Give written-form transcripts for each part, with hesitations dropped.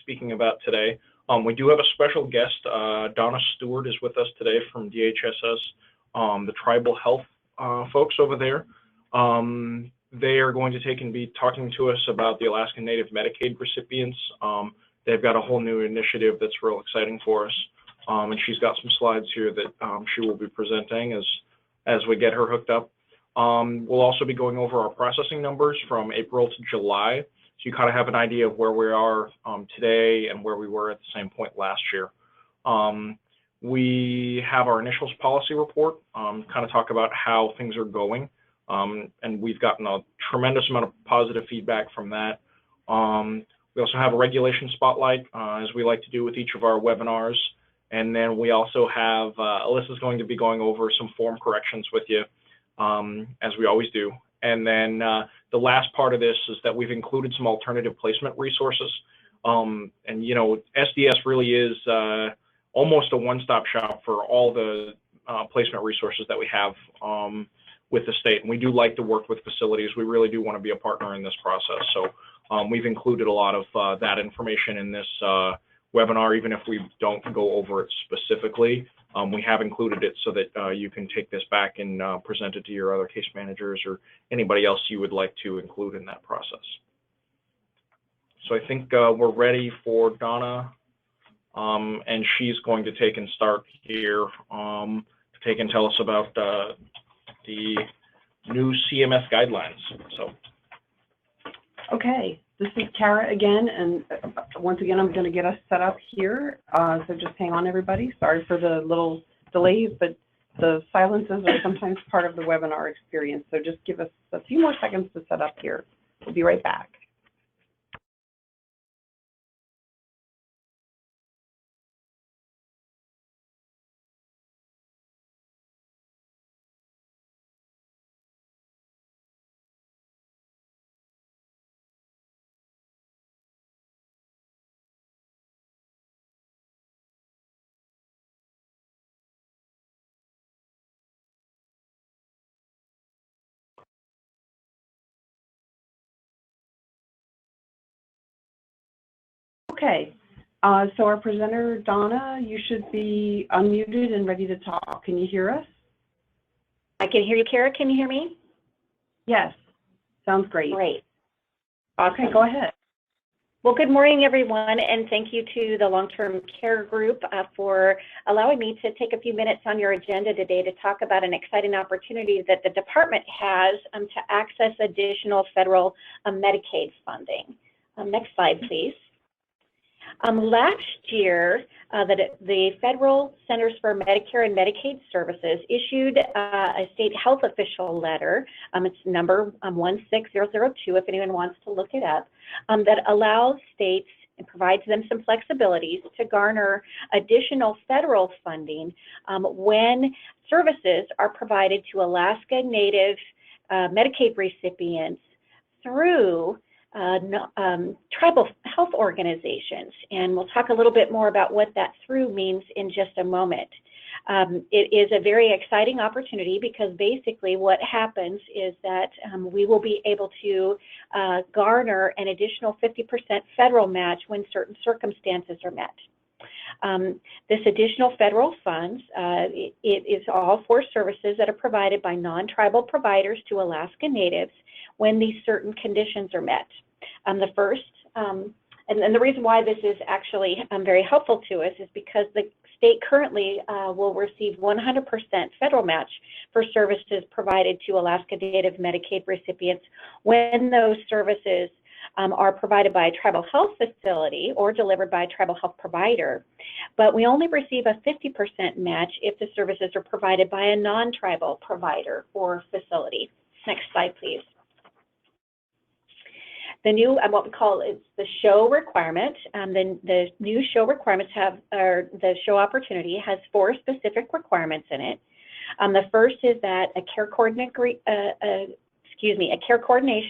speaking about today. We do have a special guest. Donna Stewart is with us today from DHSS, the tribal health folks over there. They are going to take and be talking to us about the Alaskan Native Medicaid recipients. They've got a whole new initiative that's real exciting for us. And she's got some slides here that she will be presenting as we get her hooked up. We'll also be going over our processing numbers from April to July, so you kind of have an idea of where we are today and where we were at the same point last year. We have our initials policy report, kind of talk about how things are going, and we've gotten a tremendous amount of positive feedback from that. We also have a regulation spotlight, as we like to do with each of our webinars. And then we also have, Alyssa's going to be going over some form corrections with you, as we always do. And then the last part of this is that we've included some alternative placement resources. And, you know, SDS really is almost a one-stop shop for all the placement resources that we have with the state. And we do like to work with facilities. We really do want to be a partner in this process. So we've included a lot of that information in this webinar, even if we don't go over it specifically. We have included it so that you can take this back and present it to your other case managers or anybody else you would like to include in that process. So I think we're ready for Donna, and she's going to take and start here to take and tell us about the new CMS guidelines. So. Okay, this is Kara again, and once again, I'm going to get us set up here. So just hang on, everybody. Sorry for the little delays, but the silences are sometimes part of the webinar experience. So just give us a few more seconds to set up here. We'll be right back. Okay, so our presenter, Donna, you should be unmuted and ready to talk. Can you hear us? I can hear you, Kara. Can you hear me? Yes, sounds great. Great. Awesome. Okay, go ahead. Well, good morning, everyone, and thank you to the long-term care group for allowing me to take a few minutes on your agenda today to talk about an exciting opportunity that the department has to access additional federal Medicaid funding. Next slide, please. Last year, the Federal Centers for Medicare and Medicaid Services issued a state health official letter, it's number 16002 if anyone wants to look it up, that allows states and provides them some flexibilities to garner additional federal funding when services are provided to Alaska Native Medicaid recipients through tribal health organizations, and we'll talk a little bit more about what that through means in just a moment. It is a very exciting opportunity because basically what happens is that we will be able to garner an additional 50% federal match when certain circumstances are met. This additional federal funds, it is all for services that are provided by non-tribal providers to Alaska Natives when these certain conditions are met. The first, and the reason why this is actually very helpful to us is because the state currently will receive 100% federal match for services provided to Alaska Native Medicaid recipients when those services are provided by a tribal health facility or delivered by a tribal health provider, but we only receive a 50% match if the services are provided by a non-tribal provider or facility. Next slide, please. The new, what we call it's the show requirement, the new show requirements have, or the show opportunity has 4 specific requirements in it. The first is that a care coordination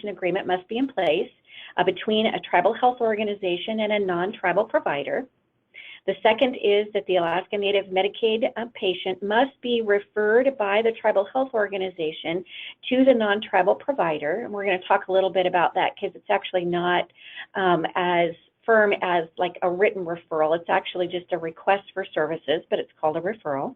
agreement must be in place between a tribal health organization and a non-tribal provider. The second is that the Alaska Native Medicaid patient must be referred by the tribal health organization to the non-tribal provider. And we're going to talk a little bit about that because it's actually not as confirm as like a written referral. It's actually just a request for services, but it's called a referral.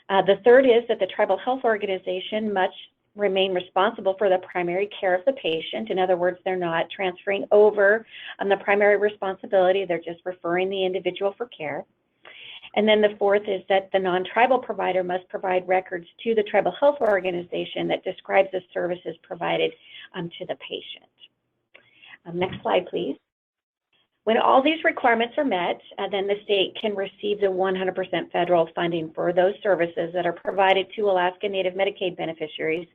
The third is that the tribal health organization must remain responsible for the primary care of the patient. In other words, they're not transferring over on the primary responsibility, they're just referring the individual for care. And then the fourth is that the non-tribal provider must provide records to the tribal health organization that describes the services provided to the patient. Next slide, please. When all these requirements are met, then the state can receive the 100% federal funding for those services that are provided to Alaska Native Medicaid beneficiaries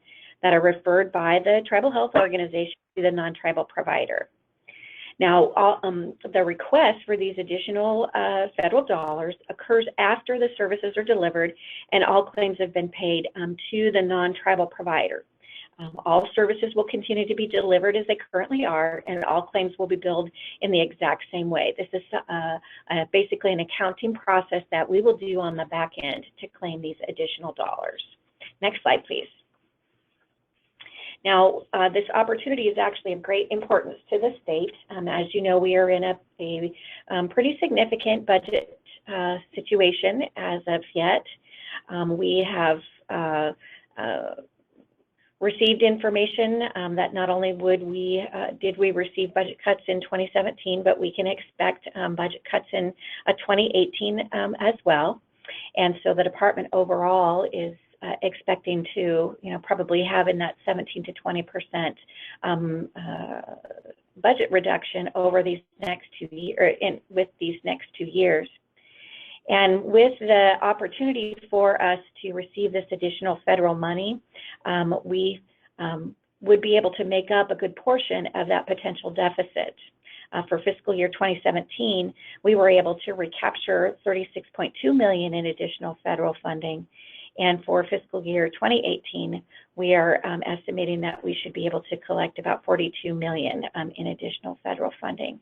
that are referred by the tribal health organization to the non-tribal provider. Now, the request for these additional federal dollars occurs after the services are delivered and all claims have been paid to the non-tribal provider. All services will continue to be delivered as they currently are, and all claims will be billed in the exact same way. This is basically an accounting process that we will do on the back end to claim these additional dollars. Next slide, please. Now, this opportunity is actually of great importance to the state. As you know, we are in a pretty significant budget situation as of yet. We have received information that not only did we receive budget cuts in 2017, but we can expect budget cuts in 2018 as well. And so the department overall is expecting to, probably have in that 17 to 20% budget reduction over these next 2 years, with these next 2 years. And with the opportunity for us to receive this additional federal money, we would be able to make up a good portion of that potential deficit. For fiscal year 2017, we were able to recapture $36.2 million in additional federal funding. And for fiscal year 2018, we are estimating that we should be able to collect about $42 million in additional federal funding.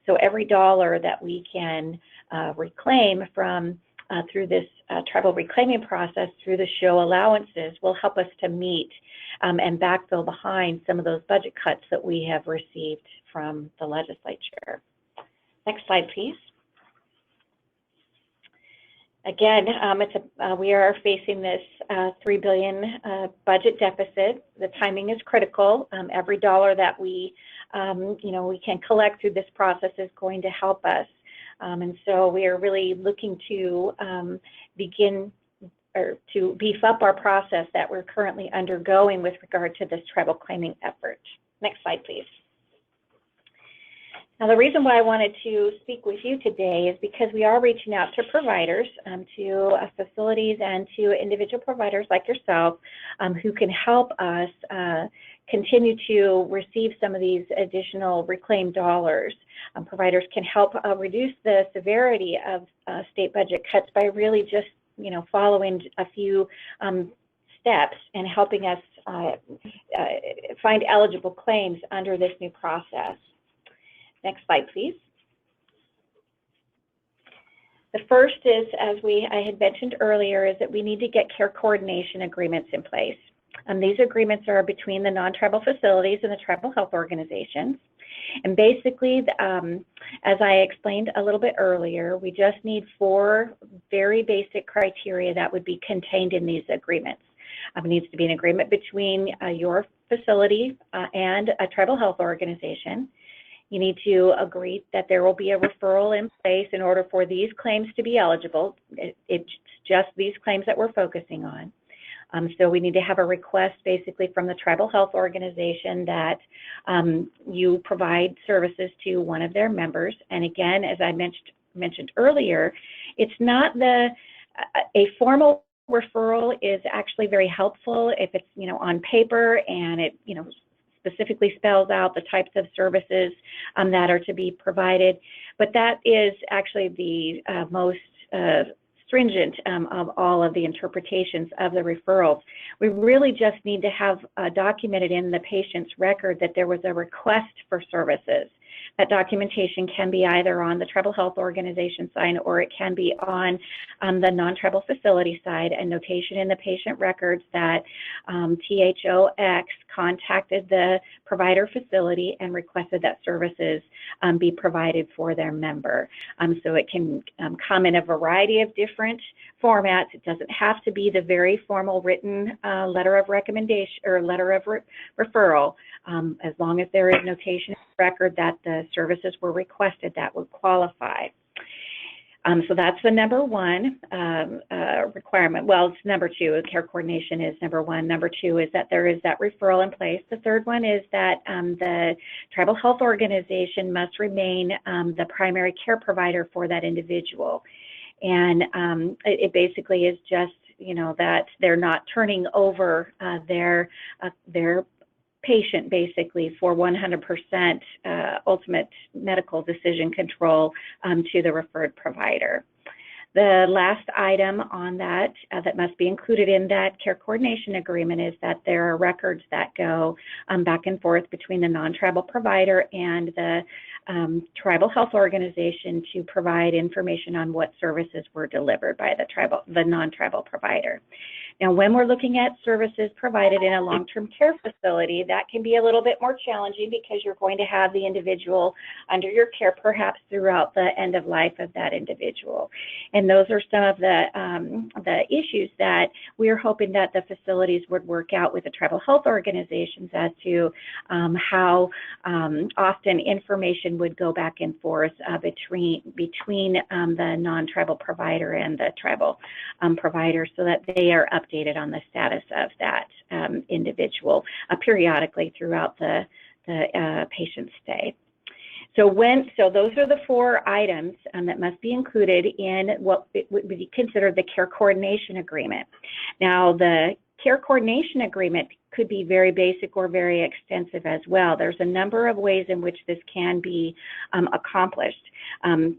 So every dollar that we can reclaim from through this tribal reclaiming process through the show allowances will help us to meet and backfill behind some of those budget cuts that we have received from the legislature. Next slide, please. Again, we are facing this $3 billion budget deficit. The timing is critical. Every dollar that we can collect through this process is going to help us. And so we are really looking to begin or to beef up our process that we're currently undergoing with regard to this tribal claiming effort. Next slide, please. Now, the reason why I wanted to speak with you today is because we are reaching out to providers, to facilities and to individual providers like yourself who can help us continue to receive some of these additional reclaimed dollars. Providers can help reduce the severity of state budget cuts by really just, following a few steps and helping us find eligible claims under this new process. Next slide, please. The first is, as I had mentioned earlier, is that we need to get care coordination agreements in place. These agreements are between the non-tribal facilities and the tribal health organizations. And basically, as I explained a little bit earlier, we just need 4 very basic criteria that would be contained in these agreements. It needs to be an agreement between your facility and a tribal health organization. You need to agree that there will be a referral in place in order for these claims to be eligible. It's just these claims that we're focusing on. So we need to have a request basically from the tribal health organization that you provide services to one of their members. And again, as I mentioned earlier, it's not a formal referral is actually very helpful if it's, on paper and it, specifically spells out the types of services that are to be provided. But that is actually the most stringent of all of the interpretations of the referrals. We really just need to have documented in the patient's record that there was a request for services. That documentation can be either on the tribal health organization side or it can be on the non-tribal facility side, and notation in the patient records that THOX contacted the provider facility and requested that services be provided for their member. So it can come in a variety of different formats. It doesn't have to be the very formal written letter of recommendation or letter of referral. As long as there is notation in the record that the services were requested, that would qualify. So that's the number one requirement. Well, it's number two. Care coordination is number one. Number two is that there is that referral in place. The third one is that the tribal health organization must remain the primary care provider for that individual. And it basically is just, that they're not turning over their patient basically for 100% ultimate medical decision control to the referred provider. The last item on that that must be included in that care coordination agreement is that there are records that go back and forth between the non-tribal provider and the tribal health organization to provide information on what services were delivered by the non-tribal provider. Now, when we're looking at services provided in a long-term care facility, that can be a little bit more challenging because you're going to have the individual under your care perhaps throughout the end of life of that individual. And those are some of the issues that we're hoping that the facilities would work out with the tribal health organizations as to how often information would go back and forth between the non-tribal provider and the tribal provider so that they are updated on the status of that individual periodically throughout the patient stay. So those are the four items that must be included in what would be considered the care coordination agreement. Now, the care coordination agreement could be very basic or very extensive as well. There's a number of ways in which this can be accomplished.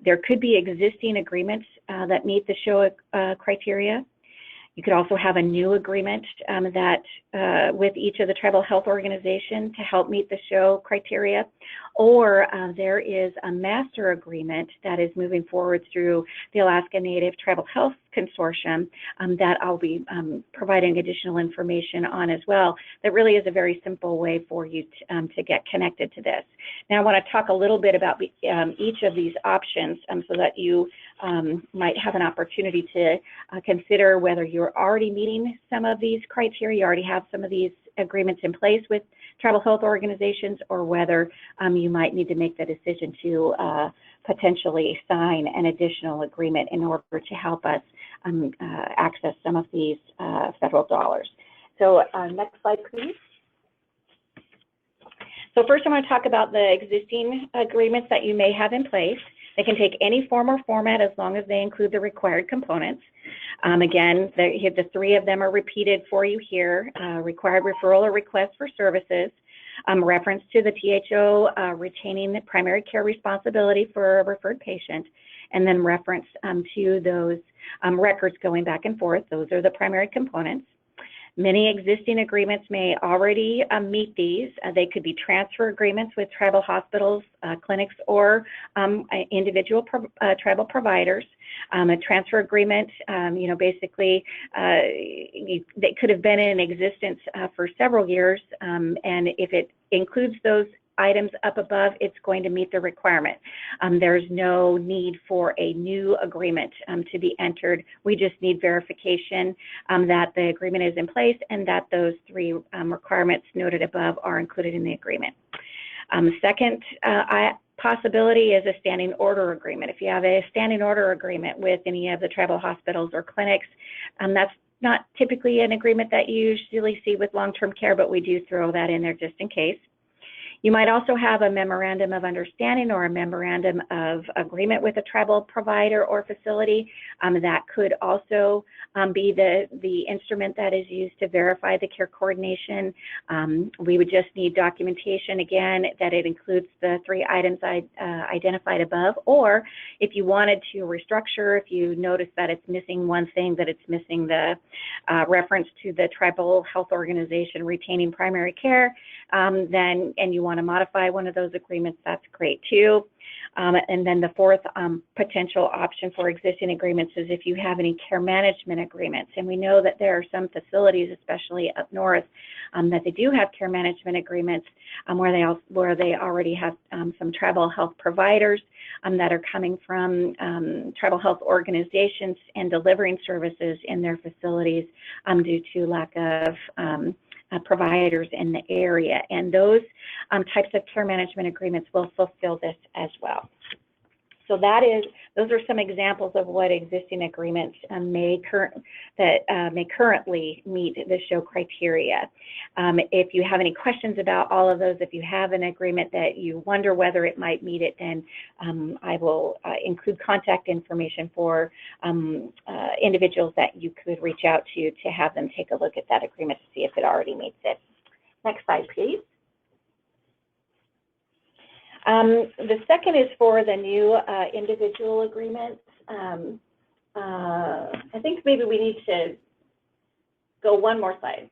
There could be existing agreements that meet the SHOA criteria. You could also have a new agreement that with each of the tribal health organizations to help meet the SHOA criteria, or there is a master agreement that is moving forward through the Alaska Native Tribal Health Consortium that I'll be providing additional information on as well. That really is a very simple way for you to get connected to this. Now I want to talk a little bit about each of these options so that you might have an opportunity to consider whether you're already meeting some of these criteria, you already have some of these agreements in place with tribal health organizations, or whether you might need to make the decision to potentially sign an additional agreement in order to help us access some of these federal dollars. So next slide, please. So first I'm going to talk about the existing agreements that you may have in place. They can take any form or format as long as they include the required components. Again, the three of them are repeated for you here. Required referral or request for services, reference to the THO retaining the primary care responsibility for a referred patient, and then reference to those records going back and forth. Those are the primary components. Many existing agreements may already meet these. They could be transfer agreements with tribal hospitals, clinics, or individual tribal providers. A transfer agreement, basically they could have been in existence for several years, and if it includes those items up above, it's going to meet the requirement. There's no need for a new agreement to be entered. We just need verification that the agreement is in place and that those three requirements noted above are included in the agreement. Second possibility is a standing order agreement. If you have a standing order agreement with any of the tribal hospitals or clinics, that's not typically an agreement that you usually see with long-term care, but we do throw that in there just in case. You might also have a memorandum of understanding or a memorandum of agreement with a tribal provider or facility. That could also be the instrument that is used to verify the care coordination. We would just need documentation, again, that it includes the three items I identified above, or if you wanted to restructure, if you notice that it's missing one thing, that it's missing the reference to the tribal health organization retaining primary care, and you want to modify one of those agreements, that's great too. And then the fourth potential option for existing agreements is if you have any care management agreements. And we know that there are some facilities, especially up north, that they do have care management agreements where they already have some tribal health providers that are coming from tribal health organizations and delivering services in their facilities due to lack of providers in the area. And those types of care management agreements will fulfill this as well. So those are some examples of what existing agreements may currently meet the show criteria. If you have any questions about all of those, if you have an agreement that you wonder whether it might meet it, then I will include contact information for individuals that you could reach out to have them take a look at that agreement to see if it already meets it. Next slide, please. The second is for the new individual agreements. I think maybe we need to go one more slide,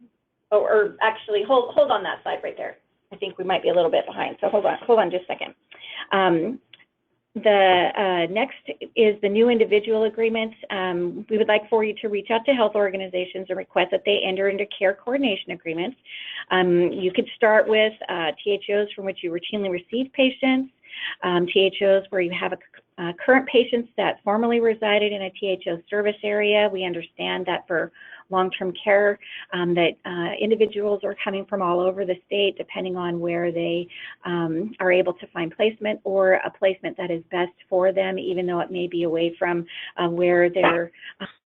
or actually hold on that slide right there. I think we might be a little bit behind, so hold on just a second. The next is the new individual agreements. We would like for you to reach out to health organizations and request that they enter into care coordination agreements. You could start with THOs from which you routinely receive patients, THOs where you have current patients that formerly resided in a THO service area. We understand that for long-term care, that individuals are coming from all over the state, depending on where they are able to find placement or a placement that is best for them, even though it may be away from where their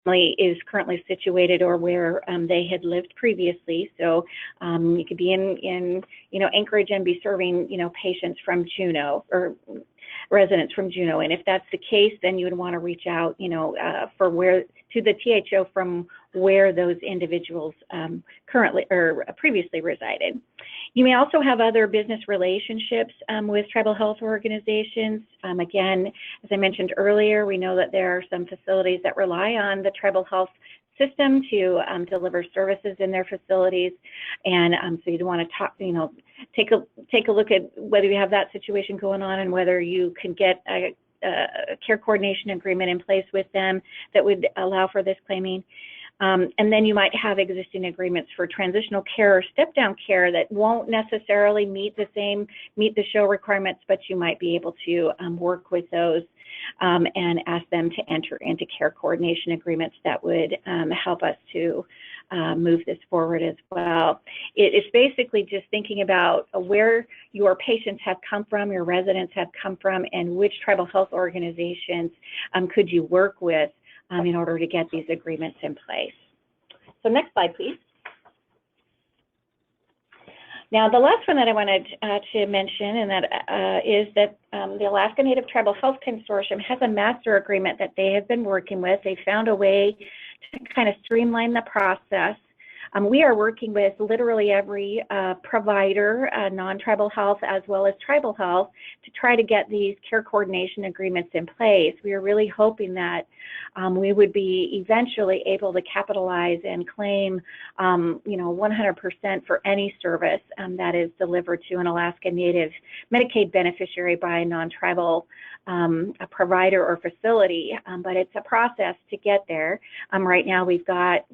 family is currently situated or where they had lived previously. So you could be in Anchorage and be serving patients from Juneau or residents from Juneau, and if that's the case, then you would want to reach out, to the THO from where those individuals currently or previously resided. You may also have other business relationships with tribal health organizations. Again, as I mentioned earlier, we know that there are some facilities that rely on the tribal health system to deliver services in their facilities, and so you'd want to take a look at whether you have that situation going on and whether you can get a care coordination agreement in place with them that would allow for this claiming. And then you might have existing agreements for transitional care or step-down care that won't necessarily meet the show requirements, but you might be able to work with those and ask them to enter into care coordination agreements that would help us to move this forward as well. It's basically just thinking about where your patients have come from, your residents have come from, and which tribal health organizations could you work with in order to get these agreements in place. So next slide, please. Now, the last one that I wanted to mention, and that is that the Alaska Native Tribal Health Consortium has a master agreement that they have been working with. They found a way to kind of streamline the process. We are working with literally every provider, non-tribal health as well as tribal health, to try to get these care coordination agreements in place. We are really hoping that we would be eventually able to capitalize and claim, 100% for any service that is delivered to an Alaska Native Medicaid beneficiary by a non-tribal a provider or facility, but it's a process to get there. Right now we've got,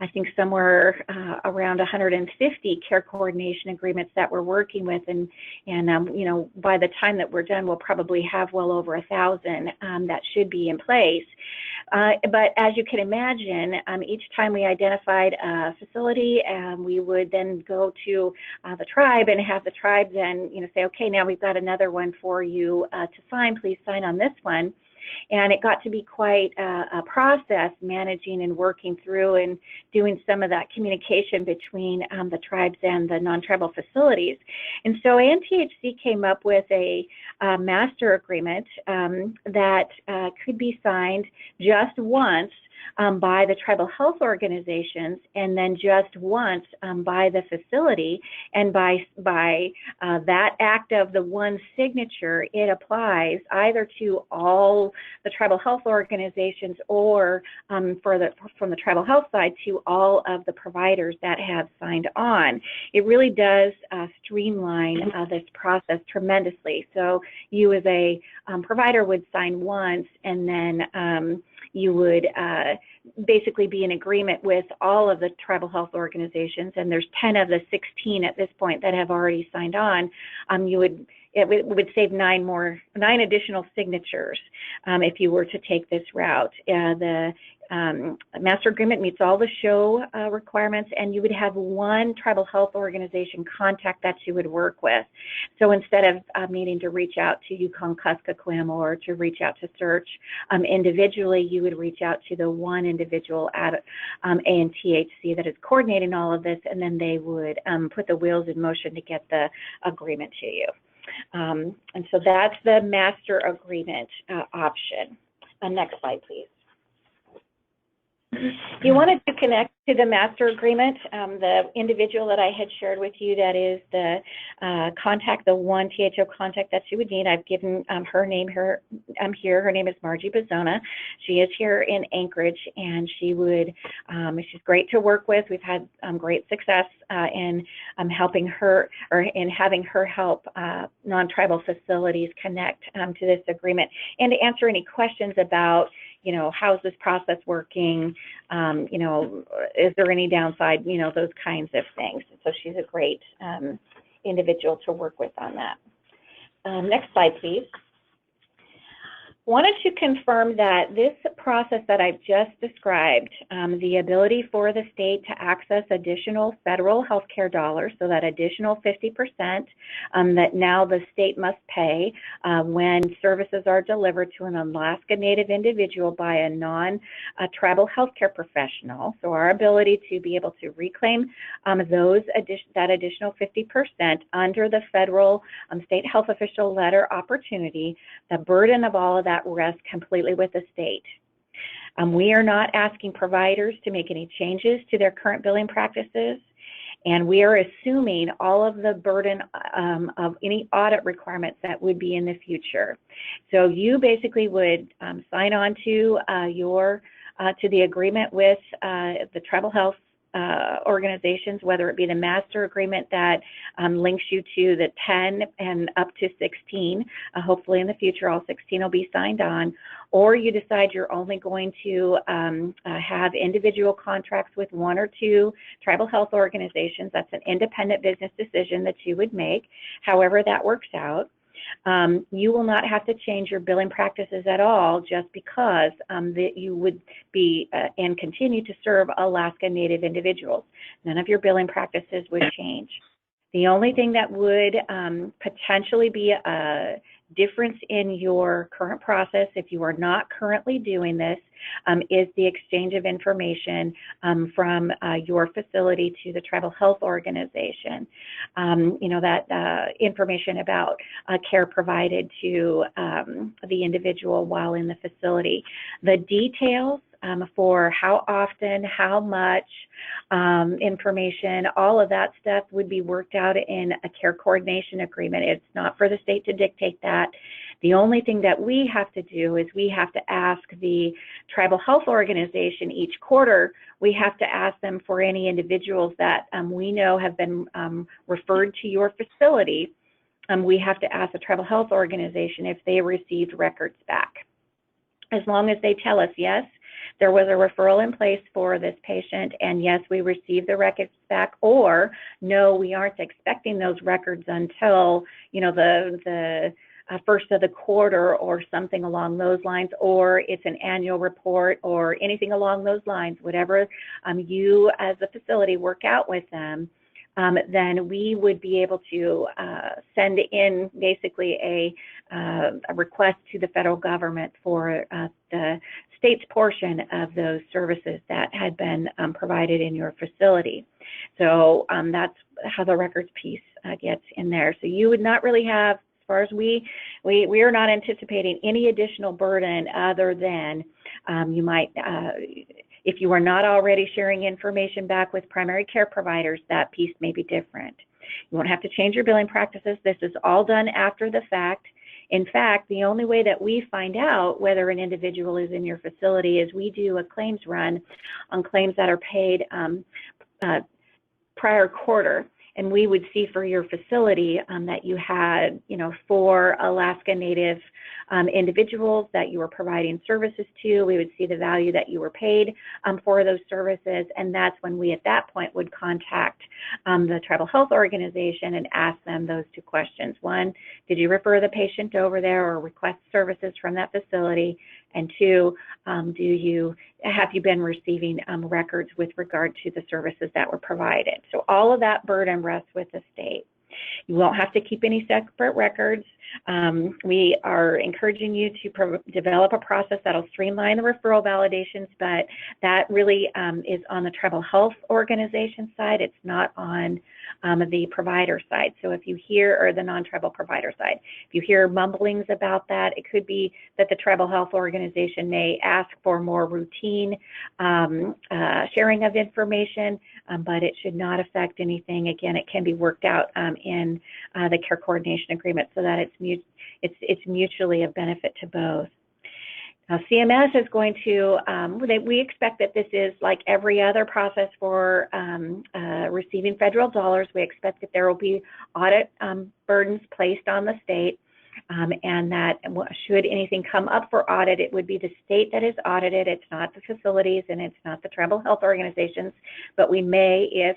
I think, somewhere around 150 care coordination agreements that we're working with, and by the time that we're done, we'll probably have well over 1,000 that should be in place. But as you can imagine, each time we identified a facility, we would then go to the tribe and have the tribe then, say, okay, now we've got another one for you to sign. Please sign on this one. And it got to be quite a process, managing and working through and doing some of that communication between the tribes and the non-tribal facilities. And so ANTHC came up with a master agreement that could be signed just once by the tribal health organizations, and then just once by the facility. And by that act of the one signature, it applies either to all the tribal health organizations or from the tribal health side to all of the providers that have signed on. It really does streamline this process tremendously. So you as a provider would sign once, and then you would basically be in agreement with all of the tribal health organizations, and there's 10 of the 16 at this point that have already signed on. It would save 9 additional signatures if you were to take this route. The master agreement meets all the show requirements, and you would have one tribal health organization contact that you would work with. So instead of needing to reach out to Yukon Kuskokwim or to reach out to Search individually, you would reach out to the one individual at ANTHC that is coordinating all of this, and then they would put the wheels in motion to get the agreement to you. And so that's the master agreement option. Next slide, please. You wanted to connect to the master agreement. The individual that I had shared with you, that is the contact, the one THO contact that you would need. I've given her name here. Her name is Margie Bozzona. She is here in Anchorage, and she would, she's great to work with. We've had great success in helping her, or in having her help non-tribal facilities connect to this agreement, and to answer any questions about, you know, how's this process working? You know, is there any downside? You know, those kinds of things. So she's a great individual to work with on that. Next slide, please. Wanted to confirm that this process that I've just described, the ability for the state to access additional federal healthcare dollars, so that additional 50% that now the state must pay when services are delivered to an Alaska Native individual by a non-tribal healthcare professional. So our ability to be able to reclaim that additional 50% under the federal state health official letter opportunity, the burden of all of that rests completely with the state. We are not asking providers to make any changes to their current billing practices, and we are assuming all of the burden of any audit requirements that would be in the future. So you basically would sign on to to the agreement with the tribal health organizations, whether it be the master agreement that links you to the 10 and up to 16. Hopefully in the future all 16 will be signed on, or you decide you're only going to have individual contracts with 1 or 2 tribal health organizations. That's an independent business decision that you would make, however that works out. You will not have to change your billing practices at all, just because that you would be and continue to serve Alaska Native individuals. None of your billing practices would change. The only thing that would potentially be a difference in your current process, if you are not currently doing this, is the exchange of information from your facility to the tribal health organization. You know, that information about care provided to the individual while in the facility. The details for how often, how much information, all of that stuff would be worked out in a care coordination agreement. It's not for the state to dictate that. The only thing that we have to do is we have to ask the tribal health organization each quarter, we have to ask them for any individuals that we know have been referred to your facility. We have to ask the tribal health organization if they received records back. As long as they tell us, yes, there was a referral in place for this patient, and yes, we received the records back, or no, we aren't expecting those records until, you know, the first of the quarter or something along those lines, or it's an annual report or anything along those lines, whatever you as a facility work out with them, then we would be able to send in basically a request to the federal government for the state's portion of those services that had been provided in your facility. So that's how the records piece gets in there. So you would not really have, as far as we are not anticipating any additional burden other than You might, if you are not already sharing information back with primary care providers, that piece may be different. You won't have to change your billing practices. This is all done after the fact. In fact, the only way that we find out whether an individual is in your facility is we do a claims run on claims that are paid prior quarter. And we would see for your facility that you had, 4 Alaska Native individuals that you were providing services to. We would see the value that you were paid for those services, and that's when we at that point would contact the tribal health organization and ask them those 2 questions. 1, did you refer the patient over there or request services from that facility? And 2, have you been receiving records with regard to the services that were provided? So all of that burden rests with the state. You won't have to keep any separate records. We are encouraging you to develop a process that'll streamline the referral validations, but that really is on the tribal health organization side. It's not on the provider side. So if you hear, or the non-tribal provider side, if you hear mumblings about that, it could be that the tribal health organization may ask for more routine sharing of information, but it should not affect anything. Again, it can be worked out in the care coordination agreement so that it's mutually of benefit to both. Now, CMS is going to, we expect that this is like every other process for receiving federal dollars. We expect that there will be audit burdens placed on the state, and that should anything come up for audit, it would be the state that is audited. It's not the facilities and it's not the tribal health organizations, but we may, if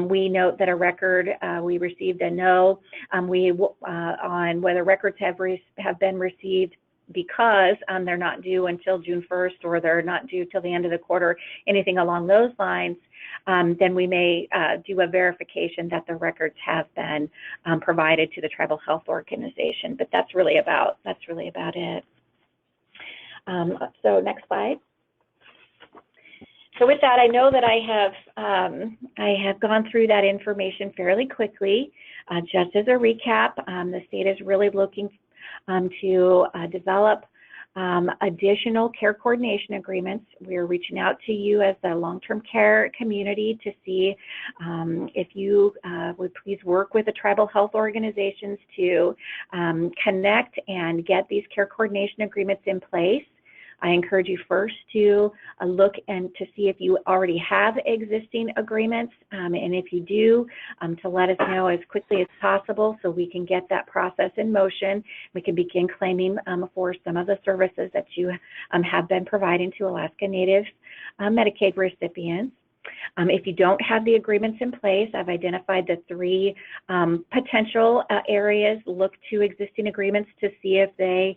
we note that a record, we received a no on whether records have been received because they're not due until June 1st or they're not due till the end of the quarter, anything along those lines, then we may do a verification that the records have been provided to the tribal health organization. But that's really about it. So next slide. So with that, I know that I have gone through that information fairly quickly. Just as a recap, the state is really looking to develop additional care coordination agreements. We're reaching out to you as the long-term care community to see if you would please work with the tribal health organizations to connect and get these care coordination agreements in place. I encourage you first to look and to see if you already have existing agreements, and if you do, to let us know as quickly as possible so we can get that process in motion. We can begin claiming for some of the services that you have been providing to Alaska Native Medicaid recipients. If you don't have the agreements in place, I've identified the 3 potential areas. Look to existing agreements to see if they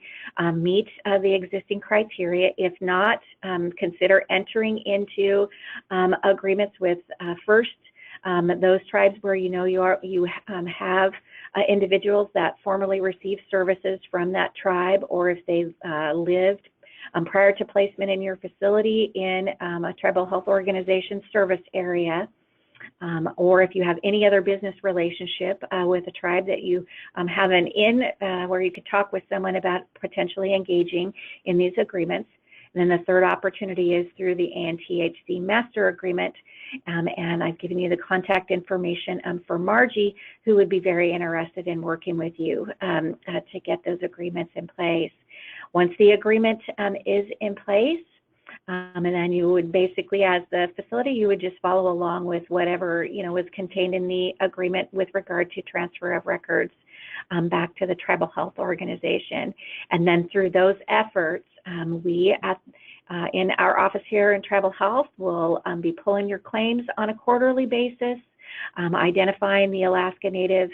meet the existing criteria. If not, consider entering into agreements with first those tribes where you have individuals that formerly received services from that tribe, or if they've lived prior to placement in your facility in a tribal health organization service area, or if you have any other business relationship with a tribe that you have an in where you could talk with someone about potentially engaging in these agreements. And then the third opportunity is through the ANTHC master agreement, and I've given you the contact information for Margie, who would be very interested in working with you to get those agreements in place. Once the agreement is in place, and then you would basically, as the facility, you would just follow along with whatever was contained in the agreement with regard to transfer of records back to the tribal health organization. And then through those efforts, we in our office here in tribal health will be pulling your claims on a quarterly basis, identifying the Alaska Natives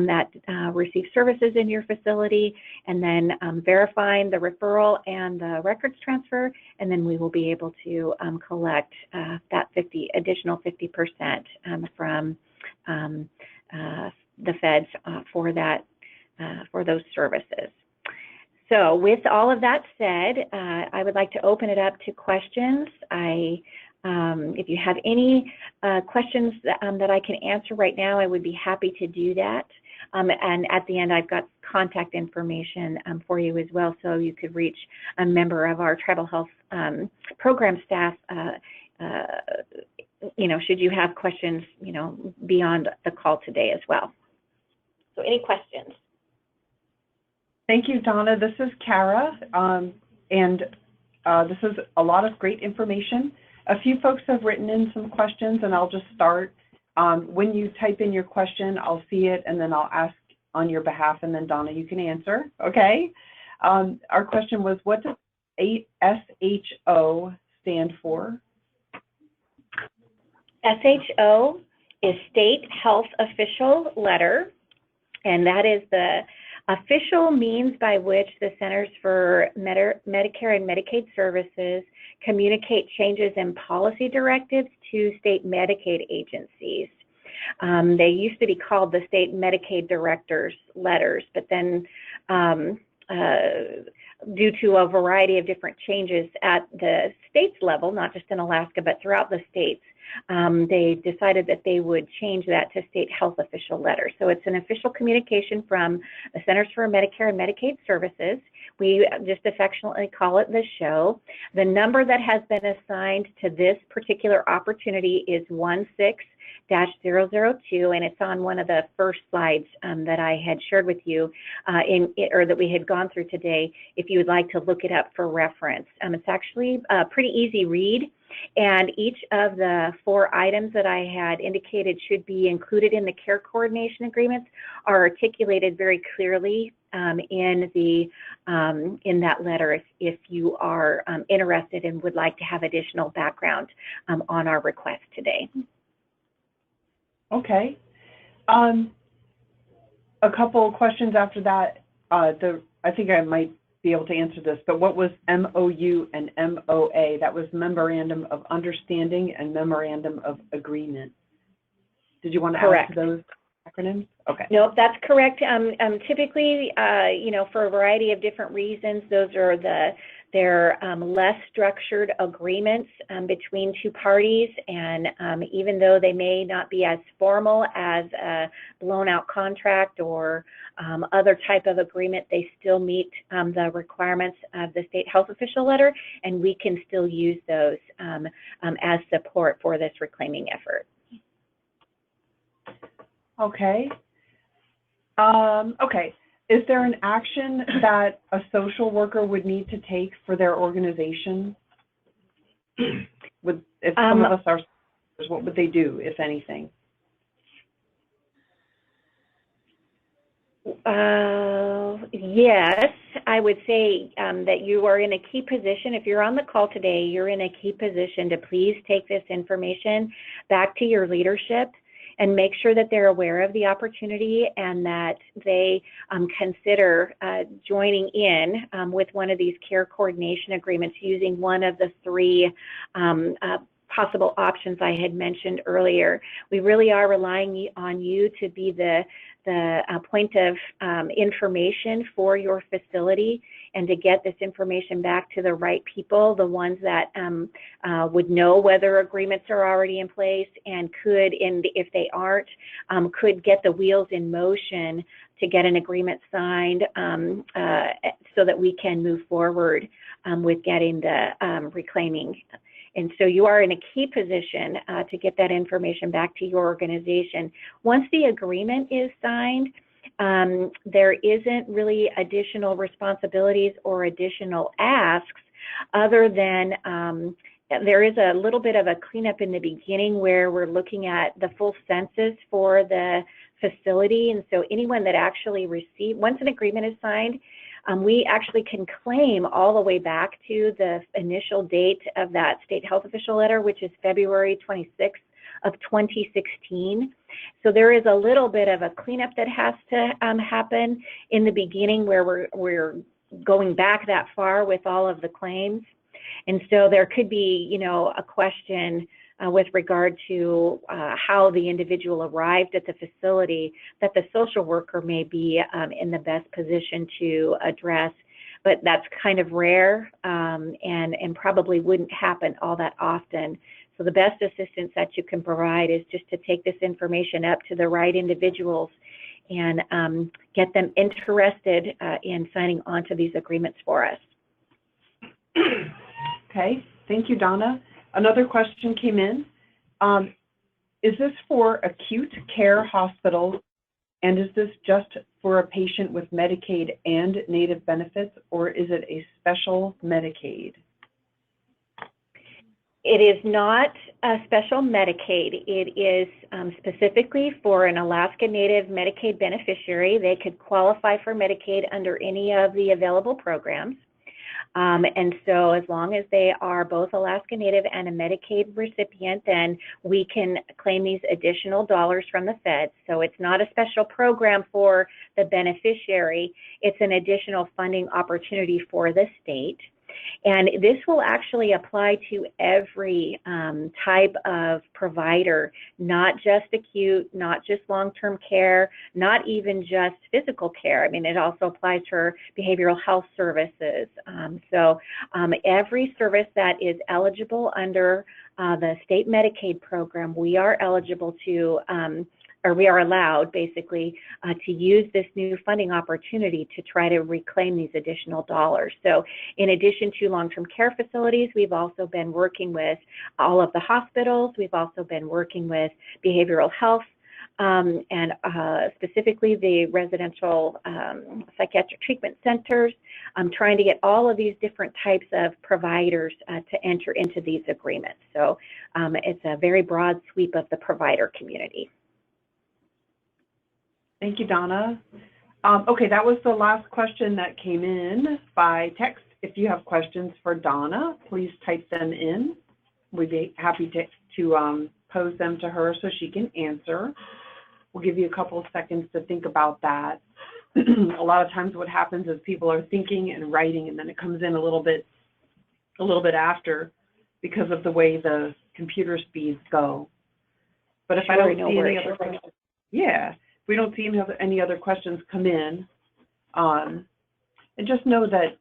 that receive services in your facility, and then verifying the referral and the records transfer, and then we will be able to collect that additional 50% from the feds for those services. So with all of that said, I would like to open it up to questions. If you have any questions that I can answer right now, I would be happy to do that. And at the end, I've got contact information for you as well, so you could reach a member of our tribal health program staff, should you have questions, beyond the call today as well. So any questions? Thank you, Donna. This is Kara, and this is a lot of great information. A few folks have written in some questions, and I'll just start. When you type in your question, I'll see it, and then I'll ask on your behalf, and then Donna, you can answer, okay? Our question was, what does SHO stand for? SHO is State Health Official Letter, and that is the official means by which the Centers for Medicare and Medicaid Services communicate changes in policy directives to state Medicaid agencies. They used to be called the State Medicaid Directors Letters, but then due to a variety of different changes at the state's level, not just in Alaska, but throughout the states, they decided that they would change that to State Health Official Letter. So it's an official communication from the Centers for Medicare and Medicaid Services. We just affectionately call it the SHO. The number that has been assigned to this particular opportunity is 16-002, and it's on one of the first slides that I had shared with you or that we had gone through today, if you would like to look it up for reference. It's actually a pretty easy read, and each of the 4 items that I had indicated should be included in the care coordination agreements are articulated very clearly in that letter if you are interested and would like to have additional background on our request today. Okay. A couple of questions after that. I think I might be able to answer this, but what was MOU and MOA? That was Memorandum of Understanding and Memorandum of Agreement. Did you want to add to those acronyms? Okay. Nope, that's correct. Typically, for a variety of different reasons, those are they're less structured agreements between 2 parties, and even though they may not be as formal as a blown-out contract or other type of agreement, they still meet the requirements of the State Health Official Letter, and we can still use those as support for this reclaiming effort. Okay. Okay. Is there an action that a social worker would need to take for their organization? If some of us are, what would they do, if anything? Yes, I would say that you are in a key position. If you're on the call today, you're in a key position to please take this information back to your leadership and make sure that they're aware of the opportunity and that they consider joining in with one of these care coordination agreements using one of the 3 possible options I had mentioned earlier. We really are relying on you to be the point of information for your facility and to get this information back to the right people, the ones that would know whether agreements are already in place and could, if they aren't, could get the wheels in motion to get an agreement signed so that we can move forward with getting the reclaiming. And so you are in a key position to get that information back to your organization. Once the agreement is signed, there isn't really additional responsibilities or additional asks other than there is a little bit of a cleanup in the beginning where we're looking at the full census for the facility. And so anyone that actually once an agreement is signed, we actually can claim all the way back to the initial date of that State Health Official Letter, which is February 26th of 2016. So there is a little bit of a cleanup that has to happen in the beginning where we're going back that far with all of the claims. And so there could be, a question with regard to how the individual arrived at the facility that the social worker may be in the best position to address. But that's kind of rare and probably wouldn't happen all that often. So the best assistance that you can provide is just to take this information up to the right individuals and get them interested in signing on to these agreements for us. Okay, thank you, Donna. Another question came in. Is this for acute care hospitals, and is this just for a patient with Medicaid and Native benefits, or is it a special Medicaid? It is not a special Medicaid. It is specifically for an Alaska Native Medicaid beneficiary. They could qualify for Medicaid under any of the available programs. And so as long as they are both Alaska Native and a Medicaid recipient, then we can claim these additional dollars from the feds. So it's not a special program for the beneficiary. It's an additional funding opportunity for the state. And this will actually apply to every type of provider, not just acute, not just long-term care, not even just physical care. I mean, it also applies to behavioral health services. Every service that is eligible under the state Medicaid program, we are eligible to or we are allowed basically to use this new funding opportunity to try to reclaim these additional dollars. So in addition to long-term care facilities, we've also been working with all of the hospitals. We've also been working with behavioral health and specifically the residential psychiatric treatment centers, trying to get all of these different types of providers to enter into these agreements. So it's a very broad sweep of the provider community. Thank you, Donna. Okay, that was the last question that came in by text. If you have questions for Donna, please type them in. We'd be happy to pose them to her so she can answer. We'll give you a couple of seconds to think about that. A lot of times what happens is people are thinking and writing, and then it comes in a little bit after because of the way the computer speeds go. But if I don't see any other questions, yeah. If we don't see any other questions come in, and just know that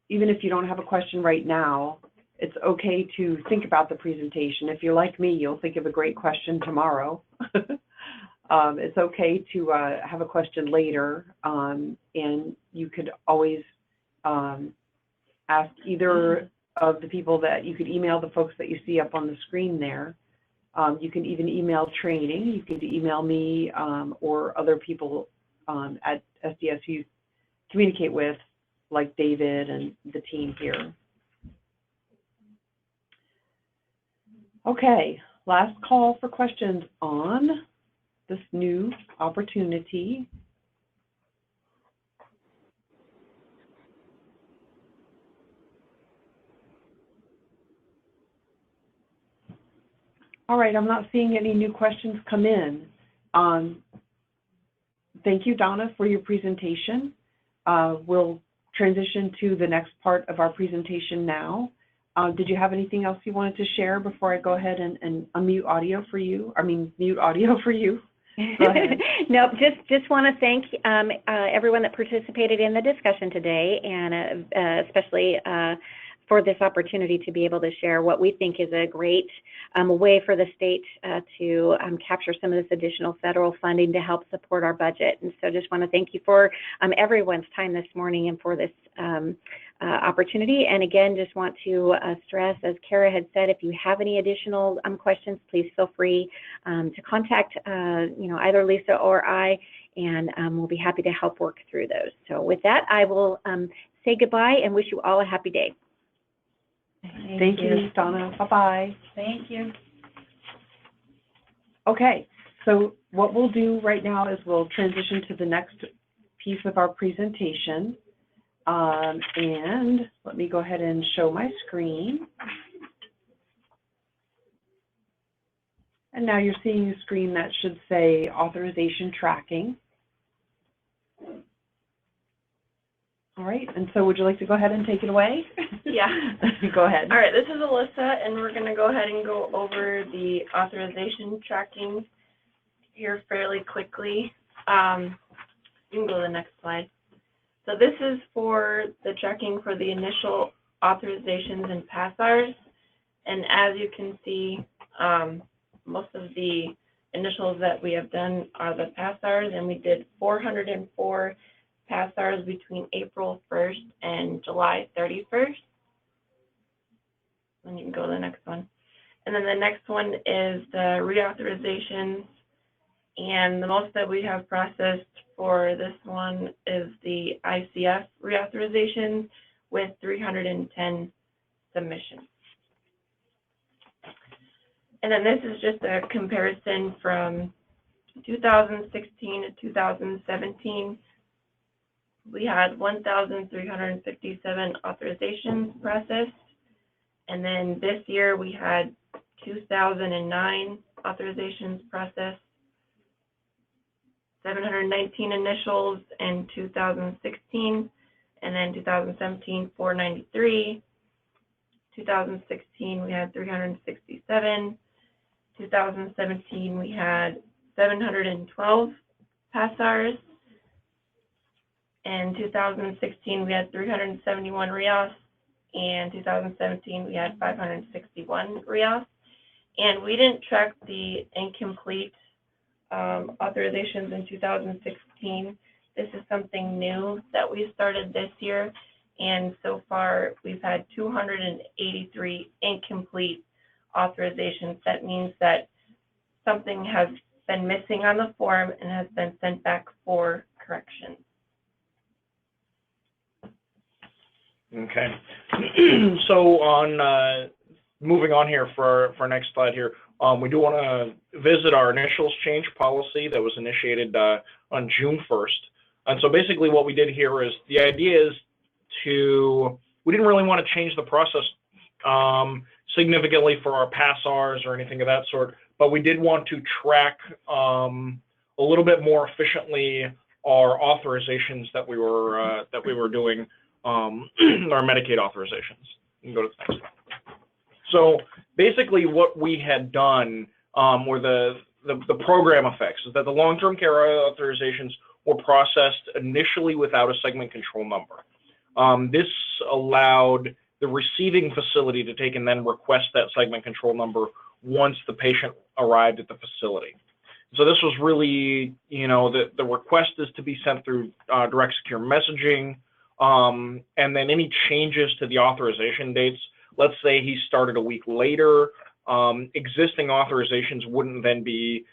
even if you don't have a question right now, it's okay to think about the presentation. If you're like me, you'll think of a great question tomorrow. It's okay to have a question later, and you could always ask either of the people that you could email the folks that you see up on the screen there. You can even email training. You can email me or other people at SDS you communicate with, like David and the team here. Okay, last call for questions on this new opportunity. All right, I'm not seeing any new questions come in. Thank you, Donna, for your presentation. We'll transition to the next part of our presentation now. Did you have anything else you wanted to share before I go ahead and unmute audio for you? mute audio for you. Go ahead. Nope, just want to thank everyone that participated in the discussion today, and especially for this opportunity to be able to share what we think is a great way for the state to capture some of this additional federal funding to help support our budget. And so just want to thank you for everyone's time this morning and for this opportunity. And again, just want to stress, as Kara had said, if you have any additional questions, please feel free to contact either Lisa or I, and we'll be happy to help work through those. So with that, I will say goodbye and wish you all a happy day. Thank you, Donna. Bye-bye. Thank you. Okay, so what we'll do right now is we'll transition to the next piece of our presentation. And let me go ahead and show my screen. And now you're seeing a screen that should say Authorization Tracking. All right, and so would you like to go ahead and take it away? Yeah. Go ahead. All right, this is Alyssa, and we're going to go ahead and go over the authorization tracking here fairly quickly. You can go to the next slide. So this is for the tracking for the initial authorizations and PASRRs, and as you can see, most of the initials that we have done are the PASRRs, and we did 404 PASRRs between April 1st and July 31st. And you can go to the next one. And then the next one is the reauthorizations, and the most that we have processed for this one is the ICF reauthorizations with 310 submissions. And then this is just a comparison from 2016 to 2017. We had 1,357 authorizations processed. And then this year we had 2,009 authorizations processed, 719 initials in 2016, and then 2017, 493. 2016 we had 367. 2017 we had 712 PASRRs. In 2016 we had 371 REOS, and 2017 we had 561 REOS. And we didn't track the incomplete authorizations in 2016. This is something new that we started this year, and so far we've had 283 incomplete authorizations. That means that something has been missing on the form and has been sent back for correction. Okay. So on moving on here for our next slide here, we do want to visit our initials change policy that was initiated on June 1st. And so basically what we did here is, the idea is we didn't really want to change the process significantly for our PASRRs or anything of that sort, but we did want to track a little bit more efficiently our authorizations that we were doing, our Medicaid authorizations. You can go to the next slide. So basically what we had done were the program effects, is that the long-term care authorizations were processed initially without a segment control number. This allowed the receiving facility to take and then request that segment control number once the patient arrived at the facility. So this was really, the request is to be sent through direct secure messaging, and then any changes to the authorization dates, let's say he started a week later, existing authorizations wouldn't then be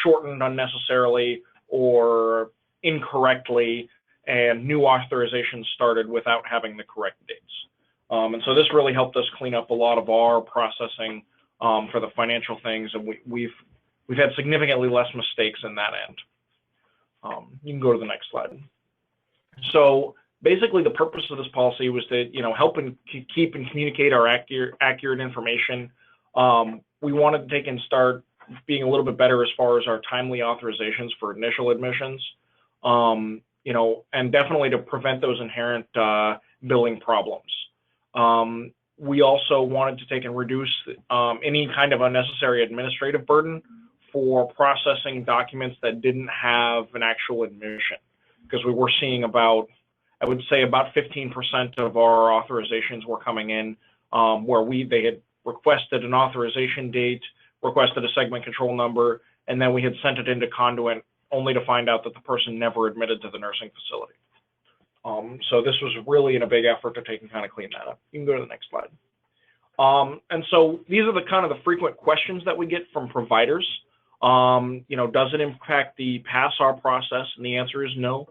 shortened unnecessarily or incorrectly, and new authorizations started without having the correct dates. And so this really helped us clean up a lot of our processing for the financial things, and we've had significantly less mistakes in that end. You can go to the next slide. So basically the purpose of this policy was to help and keep and communicate our accurate information. We wanted to take and start being a little bit better as far as our timely authorizations for initial admissions, and definitely to prevent those inherent billing problems. We also wanted to take and reduce any kind of unnecessary administrative burden for processing documents that didn't have an actual admission, because we were seeing about 15% of our authorizations were coming in where they had requested an authorization date, requested a segment control number, and then we had sent it into Conduent only to find out that the person never admitted to the nursing facility. So this was really in a big effort to take and kind of clean that up. You can go to the next slide. And so these are the kind of the frequent questions that we get from providers. Does it impact the PASRR process? And the answer is no.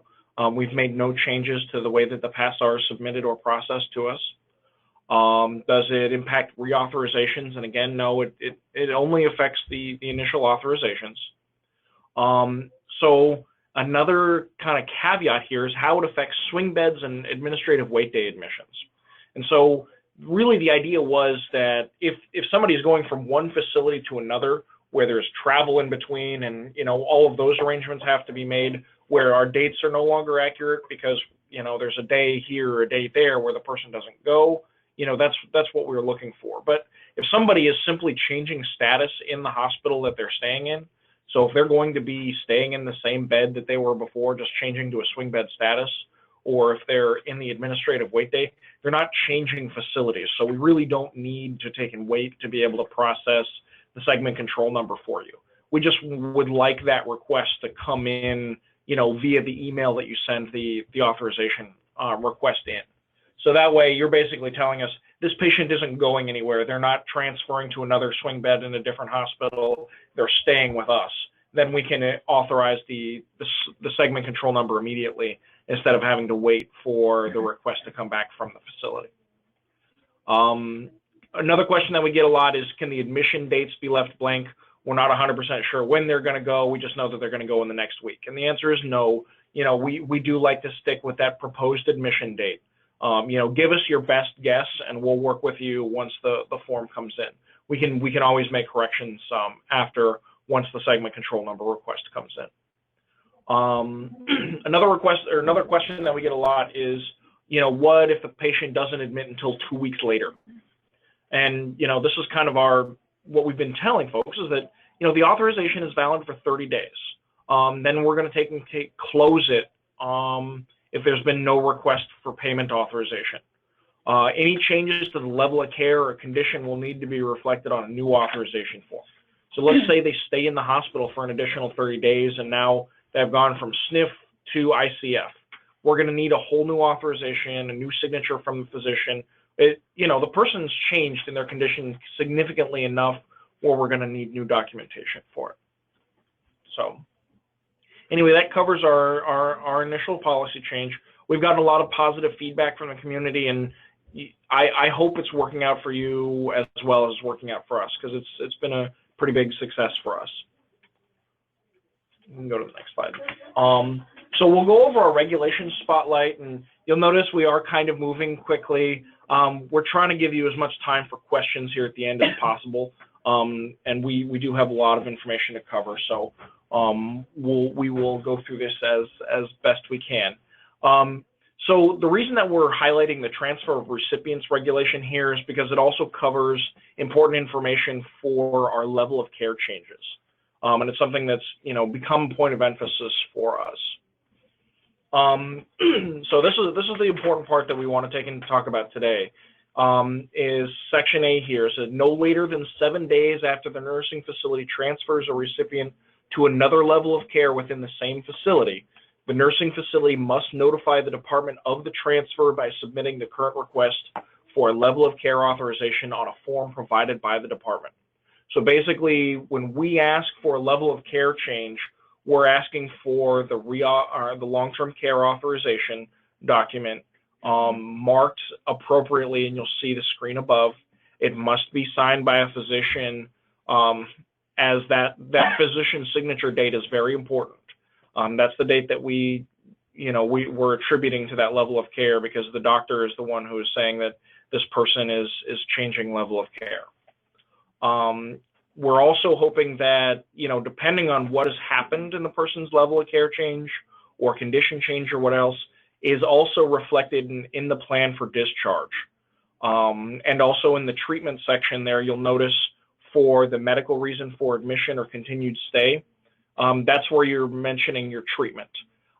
We've made no changes to the way that the PASRR is submitted or processed to us. Does it impact reauthorizations? And again, no, it only affects the initial authorizations. So another kind of caveat here is how it affects swing beds and administrative wait day admissions. And so really the idea was that if somebody is going from one facility to another where there's travel in between and, all of those arrangements have to be made, where our dates are no longer accurate because, there's a day here or a day there where the person doesn't go, that's what we were looking for. But if somebody is simply changing status in the hospital that they're staying in, so if they're going to be staying in the same bed that they were before, just changing to a swing bed status, or if they're in the administrative wait day, they're not changing facilities. So we really don't need to take and wait to be able to process the segment control number for you. We just would like that request to come in, via the email that you send the authorization request in. So that way you're basically telling us this patient isn't going anywhere. They're not transferring to another swing bed in a different hospital. They're staying with us. Then we can authorize the segment control number immediately instead of having to wait for the request to come back from the facility. Another question that we get a lot is, can the admission dates be left blank? We're not 100% sure when they're going to go. We just know that they're going to go in the next week. And the answer is no. We do like to stick with that proposed admission date. Give us your best guess, and we'll work with you once the form comes in. We can always make corrections after once the segment control number request comes in. Another question that we get a lot is, what if the patient doesn't admit until 2 weeks later? And this is kind of what we've been telling folks is that the authorization is valid for 30 days. Then we're going to close it if there's been no request for payment authorization. Any changes to the level of care or condition will need to be reflected on a new authorization form. So let's say they stay in the hospital for an additional 30 days and now they've gone from SNF to ICF. We're going to need a whole new authorization, a new signature from the physician. The person's changed in their condition significantly enough where we're going to need new documentation for it. So anyway, that covers our initial policy change. We've gotten a lot of positive feedback from the community, and I hope it's working out for you as well as working out for us, because it's been a pretty big success for us. We can go to the next slide. So we'll go over our regulations spotlight, and you'll notice we are kind of moving quickly. We're trying to give you as much time for questions here at the end as possible, and we do have a lot of information to cover, so we will go through this as best we can. So the reason that we're highlighting the transfer of recipients regulation here is because it also covers important information for our level of care changes. And it's something that's, become a point of emphasis for us. So this is the important part that we want to take and talk about today, is Section A here. It says no later than 7 days after the nursing facility transfers a recipient to another level of care within the same facility, the nursing facility must notify the department of the transfer by submitting the current request for a level of care authorization on a form provided by the department. So basically, when we ask for a level of care change, we're asking for the long-term care authorization document marked appropriately, and you'll see the screen above. It must be signed by a physician, as that physician's signature date is very important. That's the date that we're attributing to that level of care, because the doctor is the one who is saying that this person is changing level of care. We're also hoping that, depending on what has happened in the person's level of care change or condition change or what else, is also reflected in the plan for discharge. And also in the treatment section there, you'll notice for the medical reason for admission or continued stay, that's where you're mentioning your treatment.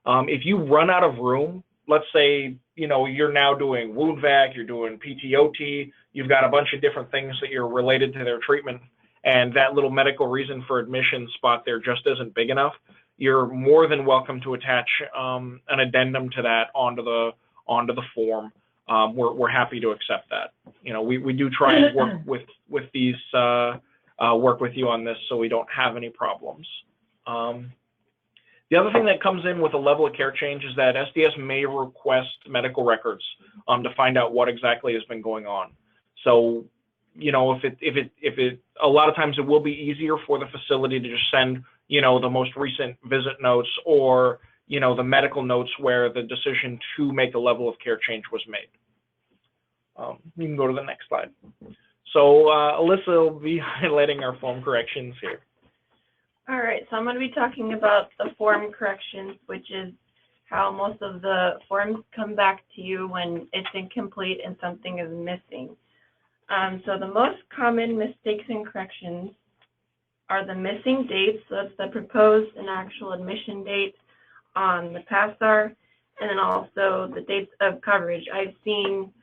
If you run out of room, let's say, you're now doing wound vac, you're doing PTOT, you've got a bunch of different things that you're related to their treatment, and that little medical reason for admission spot there just isn't big enough, you're more than welcome to attach an addendum to that onto the form. We're happy to accept that. We do try and work with these work with you on this so we don't have any problems. The other thing that comes in with a level of care change is that SDS may request medical records to find out what exactly has been going on. So, if it a lot of times it will be easier for the facility to just send, the most recent visit notes or, the medical notes where the decision to make a level of care change was made. You can go to the next slide. So Alyssa will be highlighting our form corrections here. All right, so I'm going to be talking about the form corrections, which is how most of the forms come back to you when it's incomplete and something is missing. So the most common mistakes and corrections are the missing dates, so that's the proposed and actual admission date on the PASRR, and then also the dates of coverage. I've seen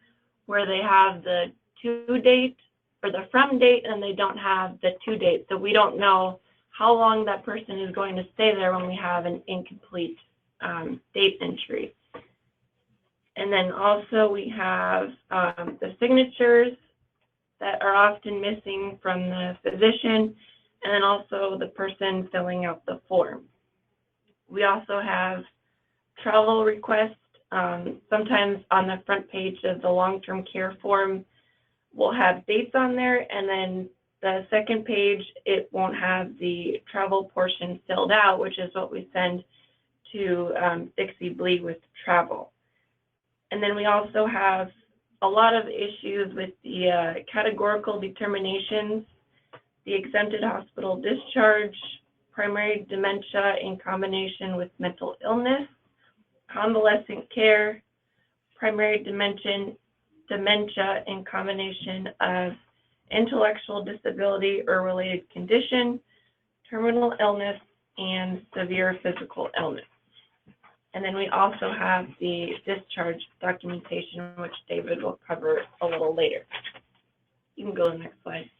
where they have the to date or the from date and they don't have the to date, so we don't know how long that person is going to stay there when we have an incomplete date entry. And then also we have the signatures that are often missing from the physician, and then also the person filling out the form. We also have travel requests. Sometimes on the front page of the long-term care form, we'll have dates on there, and then the second page, it won't have the travel portion filled out, which is what we send to Dixie Blee with travel. And then we also have a lot of issues with the categorical determinations, the exempted hospital discharge, primary dementia in combination with mental illness, convalescent care, primary dementia in combination of intellectual disability or related condition, terminal illness, and severe physical illness. And then we also have the discharge documentation, which David will cover a little later. You can go to the next slide.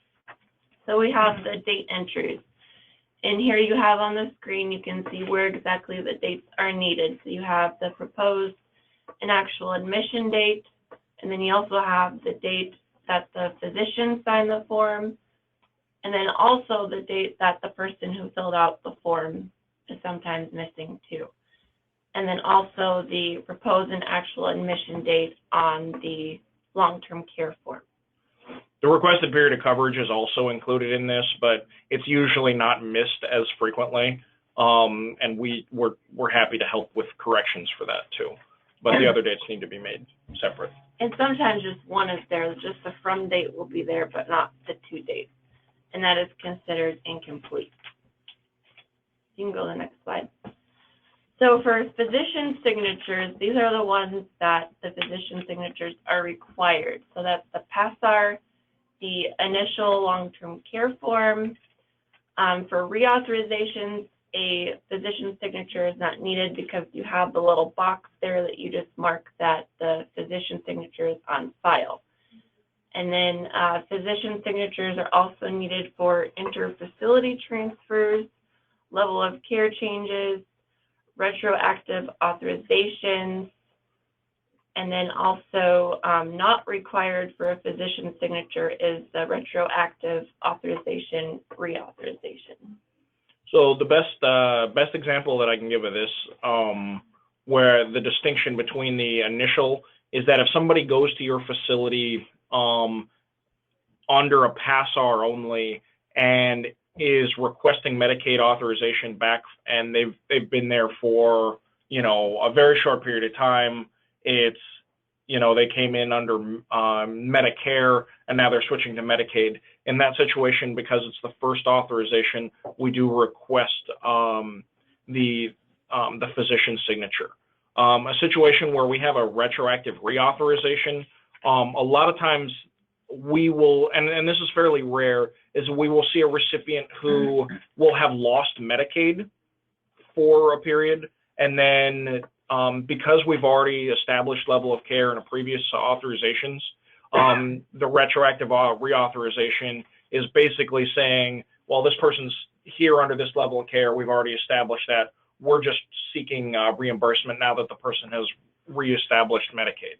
So we have the date entries. And here you have on the screen, you can see where exactly the dates are needed. So you have the proposed and actual admission date, and then you also have the date that the physician signed the form, and then also the date that the person who filled out the form is sometimes missing too. And then also the proposed and actual admission date on the long-term care form. The requested period of coverage is also included in this, but it's usually not missed as frequently, and we're happy to help with corrections for that too. But the other dates need to be made separate. And sometimes just one is there, just the from date will be there, but not the to date, and that is considered incomplete. You can go to the next slide. So for physician signatures, these are the ones that the physician signatures are required. So that's the PASRR, the initial long-term care form. For reauthorizations, a physician signature is not needed because you have the little box there that you just mark that the physician signature is on file. And then physician signatures are also needed for inter-facility transfers, level of care changes, retroactive authorizations, and then also not required for a physician signature is the retroactive authorization reauthorization. So the best example that I can give of this, where the distinction between the initial is that if somebody goes to your facility under a PASRR only and is requesting Medicaid authorization back, and they've been there for, you know, a very short period of time. It's, you know, they came in under Medicare and now they're switching to Medicaid. In that situation, because it's the first authorization, we do request the physician signature. A situation where we have a retroactive reauthorization, a lot of times we will, and this is fairly rare, is we will see a recipient who will have lost Medicaid for a period, and then because we've already established level of care in a previous authorizations, the retroactive reauthorization is basically saying, well, this person's here under this level of care, we've already established that, we're just seeking reimbursement now that the person has reestablished Medicaid.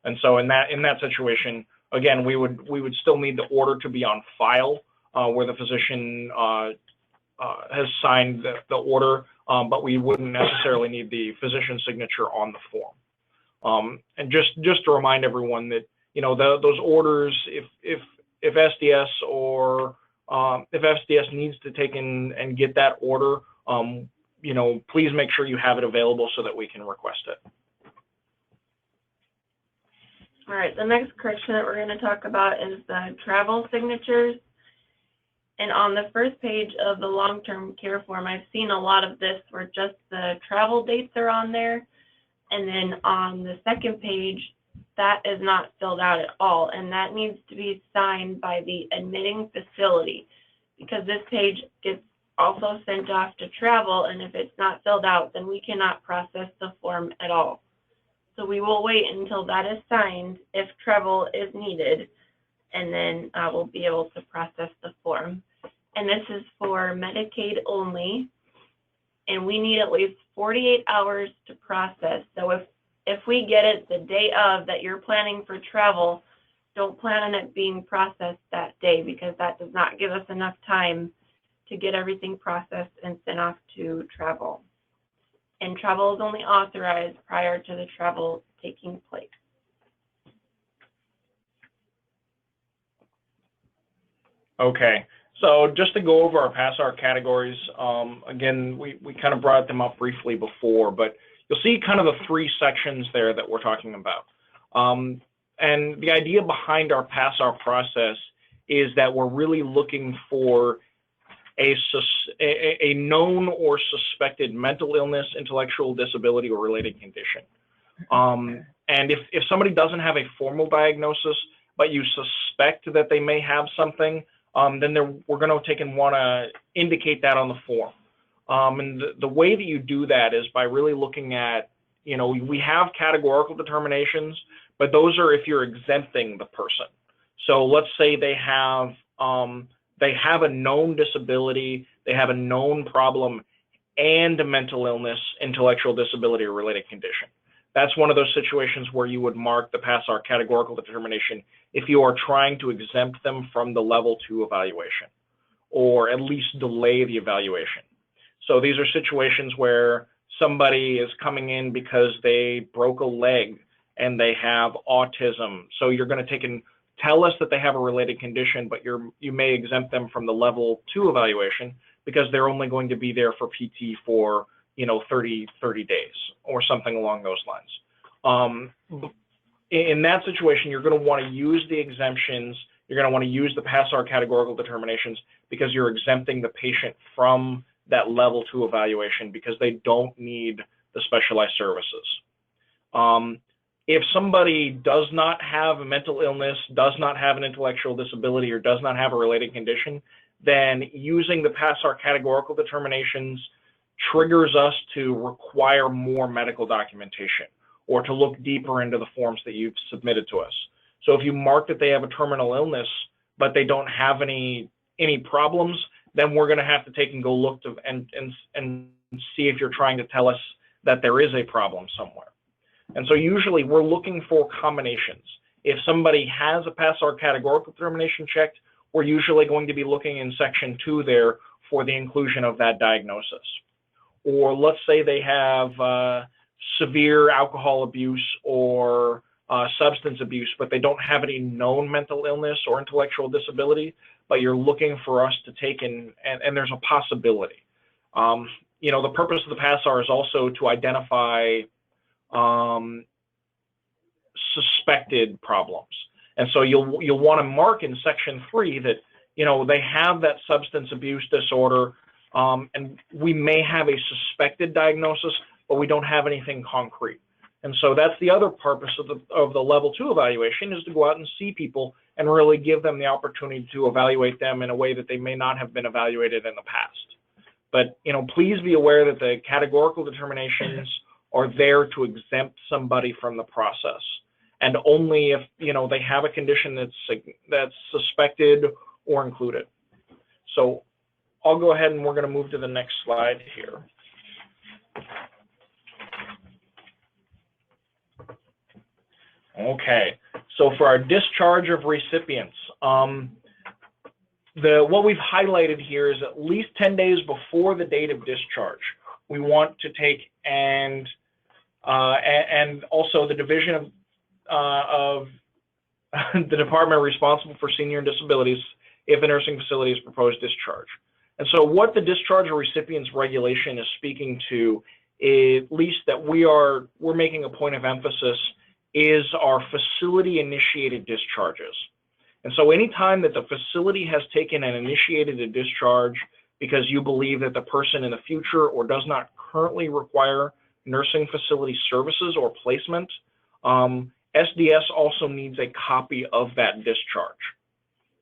And so in that situation, again, we would still need the order to be on file where the physician has signed the order, but we wouldn't necessarily need the physician signature on the form. And just to remind everyone that, you know, those orders, if SDS or if SDS needs to take in and get that order, you know, please make sure you have it available so that we can request it. All right, the next correction that we're going to talk about is the travel signatures. And on the first page of the long-term care form, I've seen a lot of this where just the travel dates are on there. And then on the second page, that is not filled out at all. And that needs to be signed by the admitting facility because this page gets also sent off to travel. And if it's not filled out, then we cannot process the form at all. So we will wait until that is signed if travel is needed, and then we'll be able to process the form. and this is for Medicaid only, and we need at least 48 hours to process. So if we get it the day of that you're planning for travel, don't plan on it being processed that day, because that does not give us enough time to get everything processed and sent off to travel. And travel is only authorized prior to the travel taking place. Okay, so just to go over our PASRR categories, again, we kind of brought them up briefly before, but you'll see kind of the three sections there that we're talking about. And the idea behind our PASRR process is that we're really looking for a known or suspected mental illness, intellectual disability, or related condition. And if somebody doesn't have a formal diagnosis, but you suspect that they may have something, then we're going to take and want to indicate that on the form. And the way that you do that is by really looking at, we have categorical determinations, but those are if you're exempting the person. So let's say they have a known disability, they have a known problem, and a mental illness, intellectual disability, or related condition. That's one of those situations where you would mark the PASRR categorical determination if you are trying to exempt them from the level 2 evaluation, or at least delay the evaluation. So these are situations where somebody is coming in because they broke a leg and they have autism. So you're going to take and tell us that they have a related condition, but you may exempt them from the level 2 evaluation because they're only going to be there for PT for 30 days or something along those lines. In that situation, you're going to want to use the exemptions. You're going to want to use the PASRR categorical determinations because you're exempting the patient from that level 2 evaluation because they don't need the specialized services. If somebody does not have a mental illness, does not have an intellectual disability, or does not have a related condition, then using the PASRR categorical determinations triggers us to require more medical documentation or to look deeper into the forms that you've submitted to us. So if you mark that they have a terminal illness, but they don't have any problems, then we're going to have to take and go look to and see if you're trying to tell us that there is a problem somewhere. And so usually we're looking for combinations. If somebody has a PASRR categorical determination checked, we're usually going to be looking in section 2 there for the inclusion of that diagnosis. Or let's say they have severe alcohol abuse or substance abuse, but they don't have any known mental illness or intellectual disability, but you're looking for us to take and there's a possibility. The purpose of the PASRR is also to identify suspected problems. And so you'll want to mark in section 3 that, they have that substance abuse disorder, and we may have a suspected diagnosis, but we don't have anything concrete. And so that's the other purpose of the level 2 evaluation, is to go out and see people and really give them the opportunity to evaluate them in a way that they may not have been evaluated in the past. But, please be aware that the categorical determinations are there to exempt somebody from the process, and only if they have a condition that's suspected or included. So I'll go ahead and we're going to move to the next slide here. Okay, so for our discharge of recipients, what we've highlighted here is at least 10 days before the date of discharge, we want to take and also the division of the department responsible for senior and disabilities if a nursing facility has proposed discharge. And so what the discharge of recipients regulation is speaking to, at least that we're making a point of emphasis, is our facility initiated discharges. And so anytime that the facility has taken and initiated a discharge because you believe that the person in the future or does not currently require nursing facility services or placement, SDS also needs a copy of that discharge.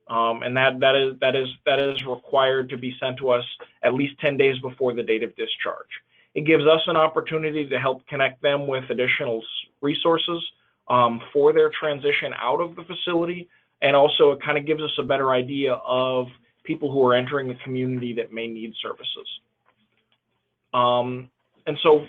And that is required to be sent to us at least 10 days before the date of discharge. It gives us an opportunity to help connect them with additional resources for their transition out of the facility, and also it kind of gives us a better idea of people who are entering the community that may need services. And so,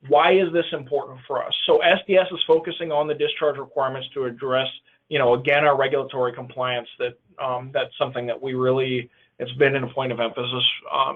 why is this important for us? So SDS is focusing on the discharge requirements to address, again, our regulatory compliance. That's something that we really, it's been a point of emphasis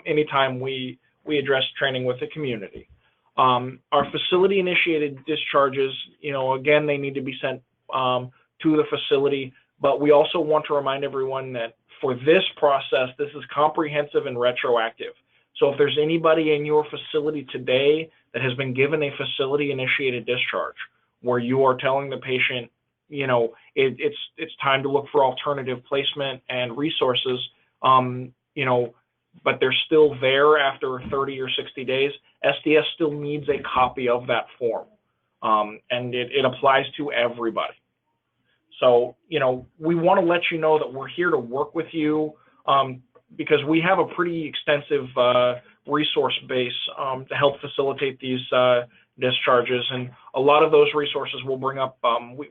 anytime we address training with the community. Our facility-initiated discharges, again, they need to be sent to the facility, but we also want to remind everyone that for this process, this is comprehensive and retroactive. So if there's anybody in your facility today that has been given a facility-initiated discharge, where you are telling the patient, it's time to look for alternative placement and resources, but they're still there after 30 or 60 days, SDS still needs a copy of that form, and it applies to everybody. So, we want to let you know that we're here to work with you, because we have a pretty extensive resource base to help facilitate these discharges, and a lot of those resources we'll bring up.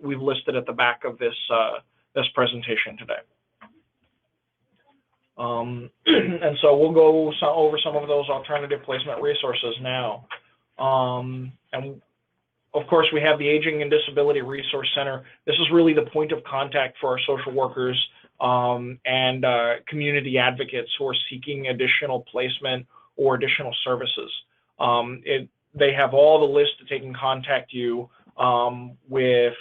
We've listed at the back of this presentation today. And so we'll go over some of those alternative placement resources now. And of course, we have the Aging and Disability Resource Center. This is really the point of contact for our social workers and community advocates who are seeking additional placement or additional services. They have all the lists that they can contact you with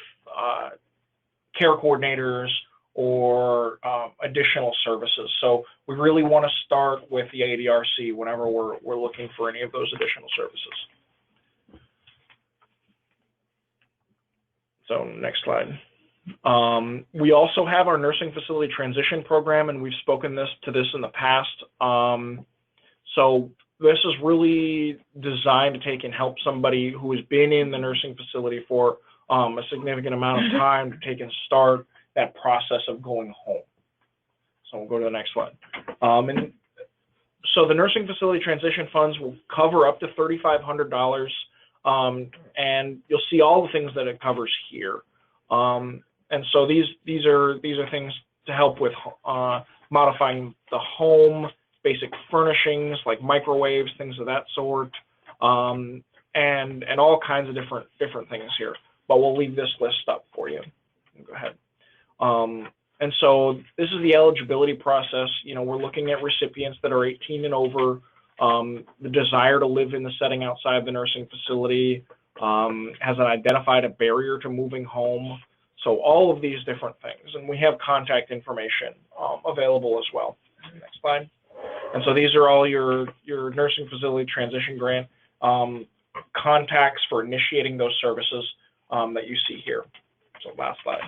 care coordinators or additional services. So we really want to start with the ADRC whenever we're looking for any of those additional services. So next slide. We also have our nursing facility transition program, and we've spoken to this in the past. So this is really designed to take and help somebody who has been in the nursing facility for a significant amount of time to take and start that process of going home. So we'll go to the next slide. And so the nursing facility transition funds will cover up to $3,500. And you'll see all the things that it covers here. And so these are things to help with modifying the home, basic furnishings like microwaves, things of that sort, and all kinds of different things here. But we'll leave this list up for you. Go ahead. And so this is the eligibility process. We're looking at recipients that are 18 and over, the desire to live in the setting outside the nursing facility, has identified a barrier to moving home. So all of these different things, and we have contact information available as well. Next slide. And so these are all your nursing facility transition grant contacts for initiating those services that you see here. So last slide.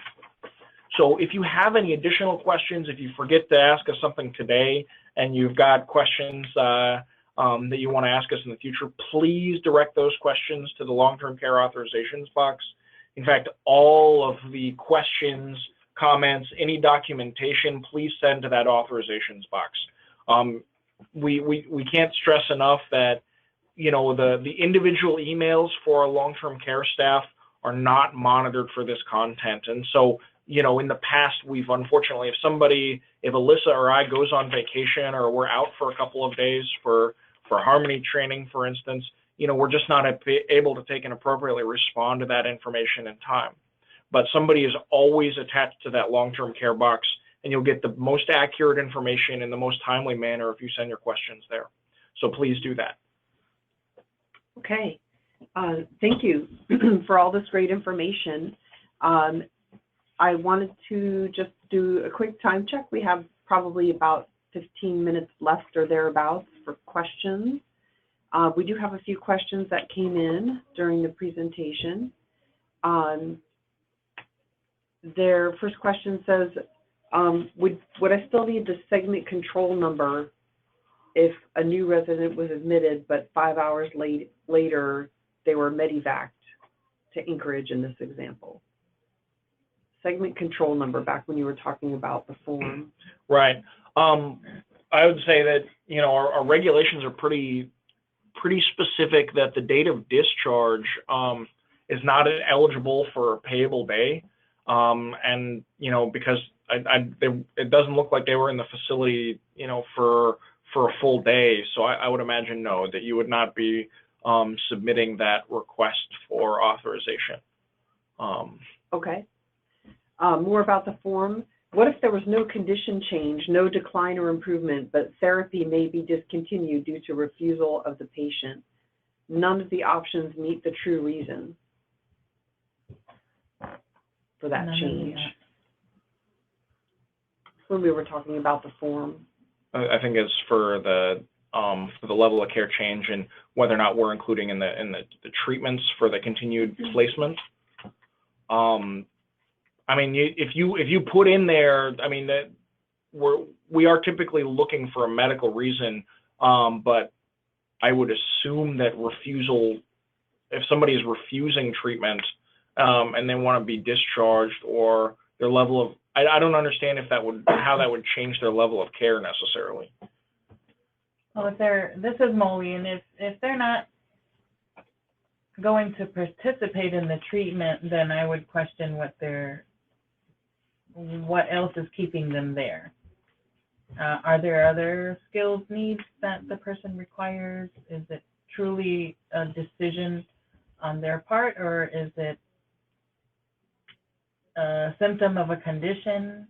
So if you have any additional questions, if you forget to ask us something today and you've got questions that you want to ask us in the future, please direct those questions to the long-term care authorizations box. In fact, all of the questions, comments, any documentation, please send to that authorizations box. We can't stress enough that, the individual emails for our long-term care staff are not monitored for this content. And so, in the past, we've unfortunately, if Alyssa or I goes on vacation or we're out for a couple of days for Harmony training, for instance, we're just not able to take and appropriately respond to that information in time. But somebody is always attached to that long-term care box, and you'll get the most accurate information in the most timely manner if you send your questions there. So please do that. Okay. Thank you for all this great information. I wanted to just do a quick time check. We have probably about 15 minutes left or thereabouts for questions. We do have a few questions that came in during the presentation. Their first question says, would I still need the segment control number if a new resident was admitted, but 5 hours later they were medevaced to Anchorage in this example? Segment control number, back when you were talking about the form. Right. I would say that, our regulations are pretty specific that the date of discharge is not eligible for a payable day. And, because it doesn't look like they were in the facility, you know, for a full day. So I would imagine no, that you would not be submitting that request for authorization. Okay. More about the form. What if there was no condition change, no decline or improvement, but therapy may be discontinued due to refusal of the patient? None of the options meet the true reason for that change. When we were talking about the form, I think it's for the level of care change and whether or not we're including in the treatments for the continued placement. I mean, if you put in there, I mean, that we are typically looking for a medical reason, but I would assume that refusal, if somebody is refusing treatment and they want to be discharged, or their level of, I don't understand if how that would change their level of care necessarily. Well, this is Molly, and if they're not going to participate in the treatment, then I would question what else is keeping them there. Are there other skills needs that the person requires? Is it truly a decision on their part, or is it a symptom of a condition?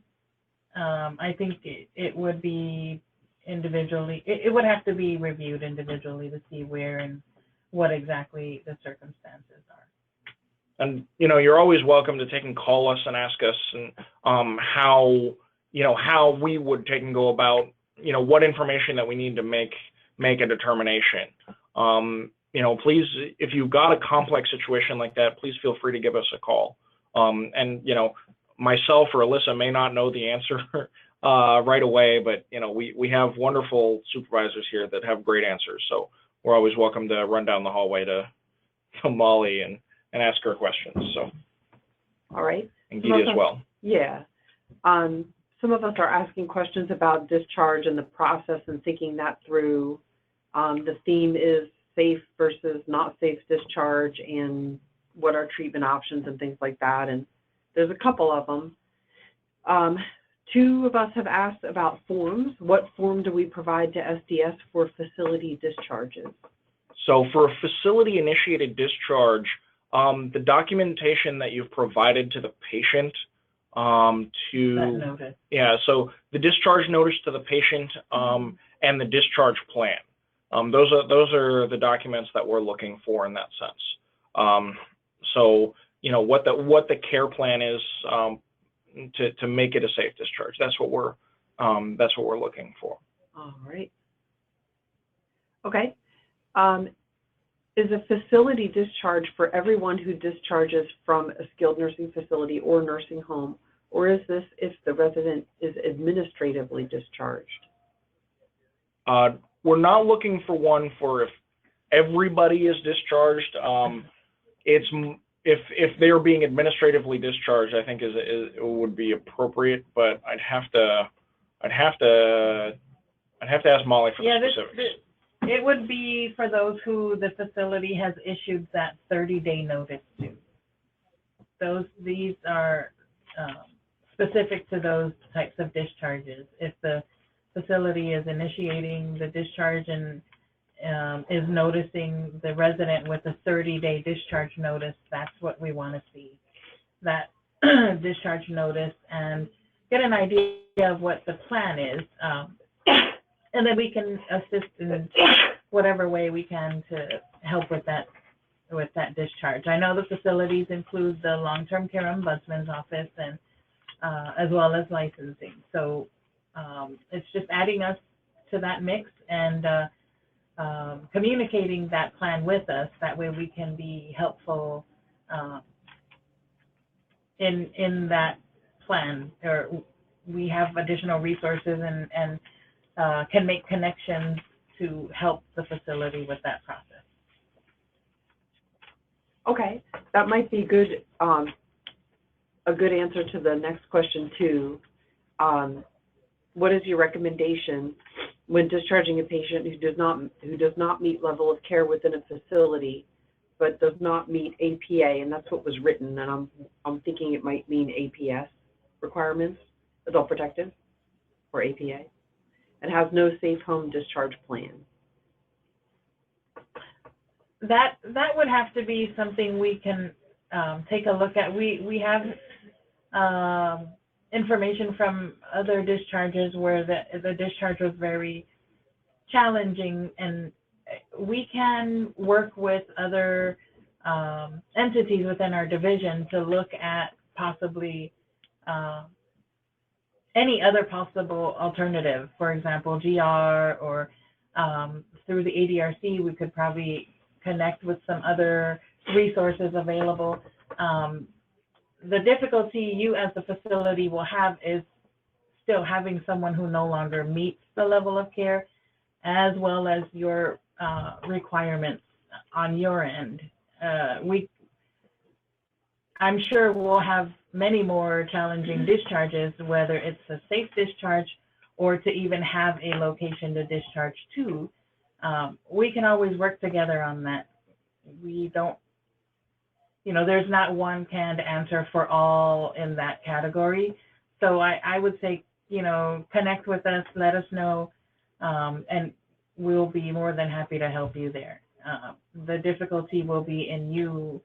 I think it would be individually, it would have to be reviewed individually to see where and what exactly the circumstances are. And, you know, you're always welcome to take and call us and ask us and how we would take and go about, you know, what information that we need to make a determination. You know, please, if you've got a complex situation like that, please feel free to give us a call. And, you know, myself or Alyssa may not know the answer right away, but, you know, we have wonderful supervisors here that have great answers. So we're always welcome to run down the hallway to Molly and ask her questions. So, all right. and Gita as well. Yeah. Some of us are asking questions about discharge and the process and thinking that through. The theme is safe versus not safe discharge and what are treatment options and things like that. And there's a couple of them. Two of us have asked about forms. What form do we provide to SDS for facility discharges? So for a facility initiated discharge, the documentation that you've provided to the patient so the discharge notice to the patient and the discharge plan. Those are the documents that we're looking for in that sense. So, you know, what the care plan is to make it a safe discharge. That's what we're looking for. All right. Okay. Is a facility discharge for everyone who discharges from a skilled nursing facility or nursing home, or is this if the resident is administratively discharged? We're not looking for one for if everybody is discharged. It's if they're being administratively discharged, I think it would be appropriate, but I'd have to ask Molly for the specifics. It would be for those who the facility has issued that 30-day notice to. These are specific to those types of discharges. If the facility is initiating the discharge and is noticing the resident with a 30-day discharge notice, that's what we want to see, that discharge notice, and get an idea of what the plan is. And then we can assist in whatever way we can to help with that discharge. I know the facilities include the long-term care ombudsman's office and as well as licensing. So it's just adding us to that mix and communicating that plan with us. That way we can be helpful in that plan, or we have additional resources and can make connections to help the facility with that process. Okay, that might be good. A good answer to the next question too. What is your recommendation when discharging a patient who does not meet level of care within a facility, but does not meet APA, and that's what was written, and I'm thinking it might mean APS requirements. adult protective or APA, and has no safe home discharge plan. That would have to be something we can take a look at. We have information from other discharges where the discharge was very challenging, and we can work with other entities within our division to look at possibly any other possible alternative. For example, GR, or through the ADRC, we could probably connect with some other resources available. The difficulty you as the facility will have is still having someone who no longer meets the level of care, as well as your requirements on your end. I'm sure we'll have many more challenging discharges, whether it's a safe discharge or to even have a location to discharge to. We can always work together on that. We don't, there's not one canned answer for all in that category. So I would say, connect with us, let us know, and we'll be more than happy to help you there. The difficulty will be in you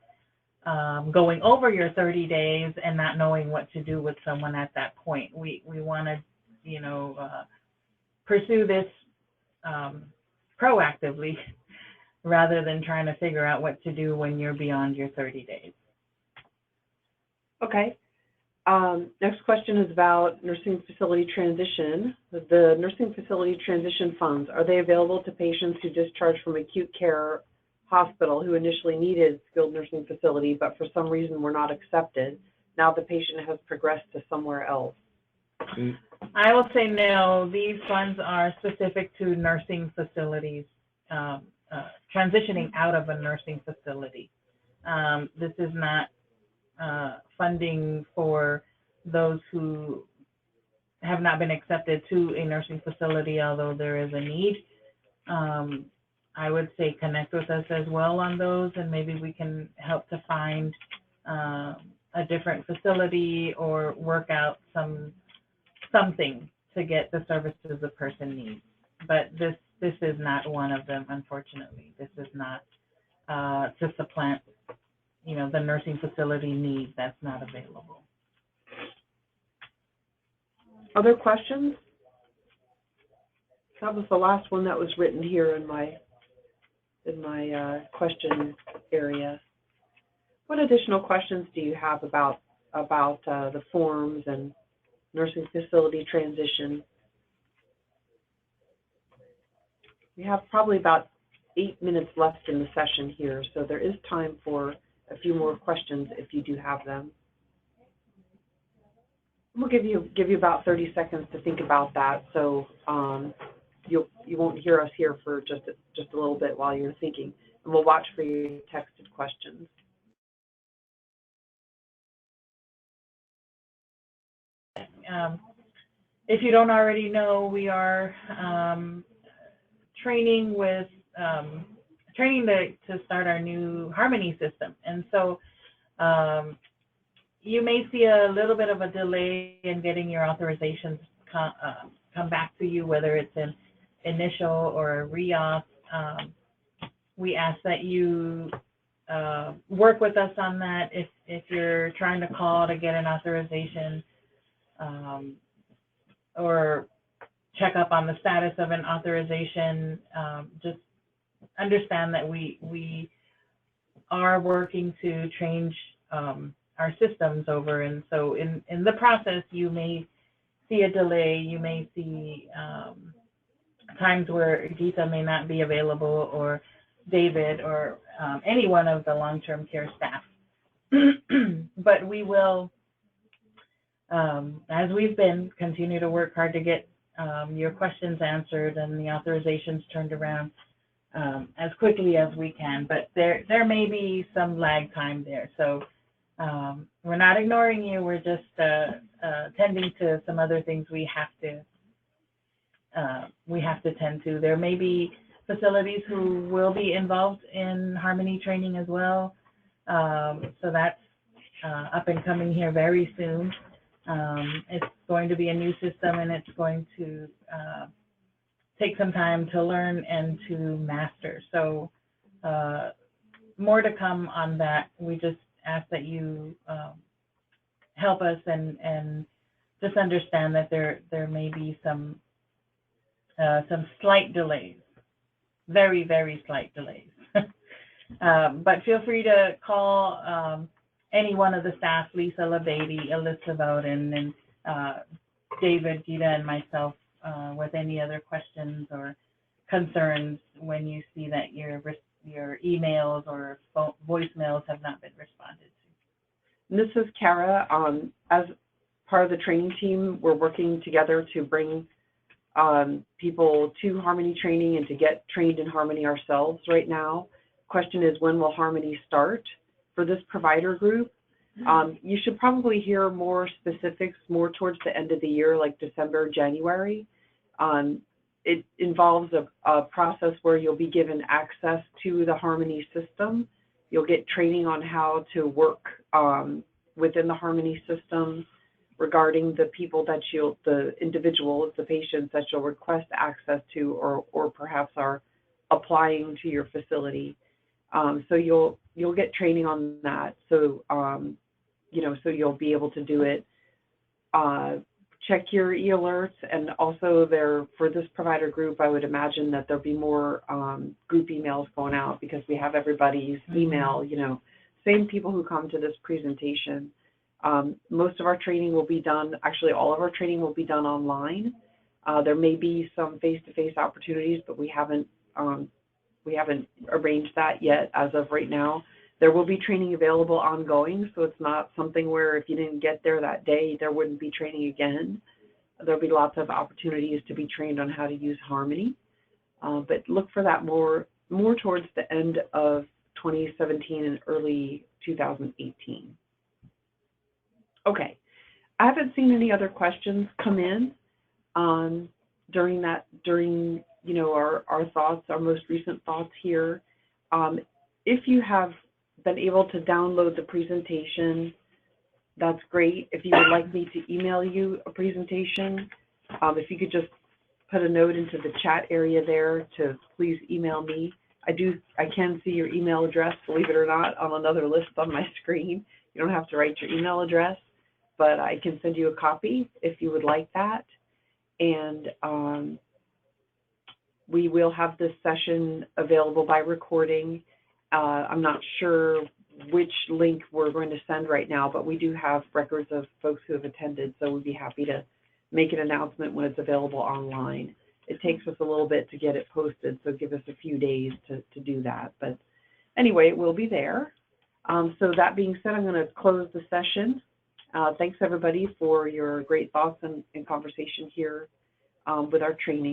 going over your 30 days and not knowing what to do with someone at that point. We want to, pursue this proactively rather than trying to figure out what to do when you're beyond your 30 days. Okay. Next question is about nursing facility transition. The nursing facility transition funds, are they available to patients who discharge from acute care hospital who initially needed skilled nursing facility, but for some reason were not accepted? Now the patient has progressed to somewhere else. I will say no. These funds are specific to nursing facilities, transitioning out of a nursing facility. This is not funding for those who have not been accepted to a nursing facility, although there is a need. I would say connect with us as well on those, and maybe we can help to find a different facility or work out something to get the services the person needs. But this is not one of them, unfortunately. This is not to supplant, the nursing facility need. That's not available. Other questions? That was the last one that was written here in my question area. What additional questions do you have about the forms and nursing facility transition? We have probably about 8 minutes left in the session here, so there is time for a few more questions if you do have them. We'll give you about 30 seconds to think about that, so you won't hear us here for just a little bit while you're thinking, and we'll watch for your texted questions. If you don't already know, we are training to start our new Harmony system, and so you may see a little bit of a delay in getting your authorizations come back to you, whether it's an initial or a re-auth. We ask that you work with us on that. If you're trying to call to get an authorization or check up on the status of an authorization, just understand that we are working to change our systems over, and so in the process you may see a delay. You may see times where Geeta may not be available, or David, or any one of the long-term care staff. But we will, as we've been, continue to work hard to get your questions answered and the authorizations turned around as quickly as we can. But there may be some lag time there. So we're not ignoring you. We're just tending to some other things we have to tend to. There may be facilities who will be involved in Harmony training as well. So that's up and coming here very soon. It's going to be a new system, and it's going to take some time to learn and to master. So more to come on that. We just ask that you help us and just understand that there may be some slight delays, very, very slight delays. But feel free to call any one of the staff, Lisa LaBady, Alyssa Bowden, and David, Gita, and myself with any other questions or concerns when you see that your emails or voicemails have not been responded to. This is Kara. As part of the training team, we're working together to bring people to Harmony training and to get trained in Harmony ourselves right now. Question is, when will Harmony start? For this provider group, you should probably hear more specifics more towards the end of the year, like December, January. It involves a process where you'll be given access to the Harmony system. You'll get training on how to work within the Harmony system regarding the people that the individuals, the patients that you'll request access to, or perhaps are applying to your facility. So you'll get training on that. So so you'll be able to do it. Check your e-alerts, and also for this provider group, I would imagine that there'll be more group emails going out because we have everybody's email. Same people who come to this presentation. Most of our training will be done. Actually, all of our training will be done online. There may be some face-to-face opportunities, but we haven't arranged that yet as of right now. There will be training available ongoing, so it's not something where if you didn't get there that day, there wouldn't be training again. There'll be lots of opportunities to be trained on how to use Harmony, but look for that more towards the end of 2017 and early 2018. Okay, I haven't seen any other questions come in during our thoughts, our most recent thoughts here. If you have been able to download the presentation, that's great. If you would like me to email you a presentation, if you could just put a note into the chat area there to please email me. I can see your email address, believe it or not, on another list on my screen. You don't have to write your email address, but I can send you a copy if you would like that. And we will have this session available by recording. I'm not sure which link we're going to send right now, but we do have records of folks who have attended, so we'd be happy to make an announcement when it's available online. It takes us a little bit to get it posted, so give us a few days to do that. But anyway, it will be there. So that being said, I'm going to close the session. Thanks, everybody, for your great thoughts and conversation here with our training.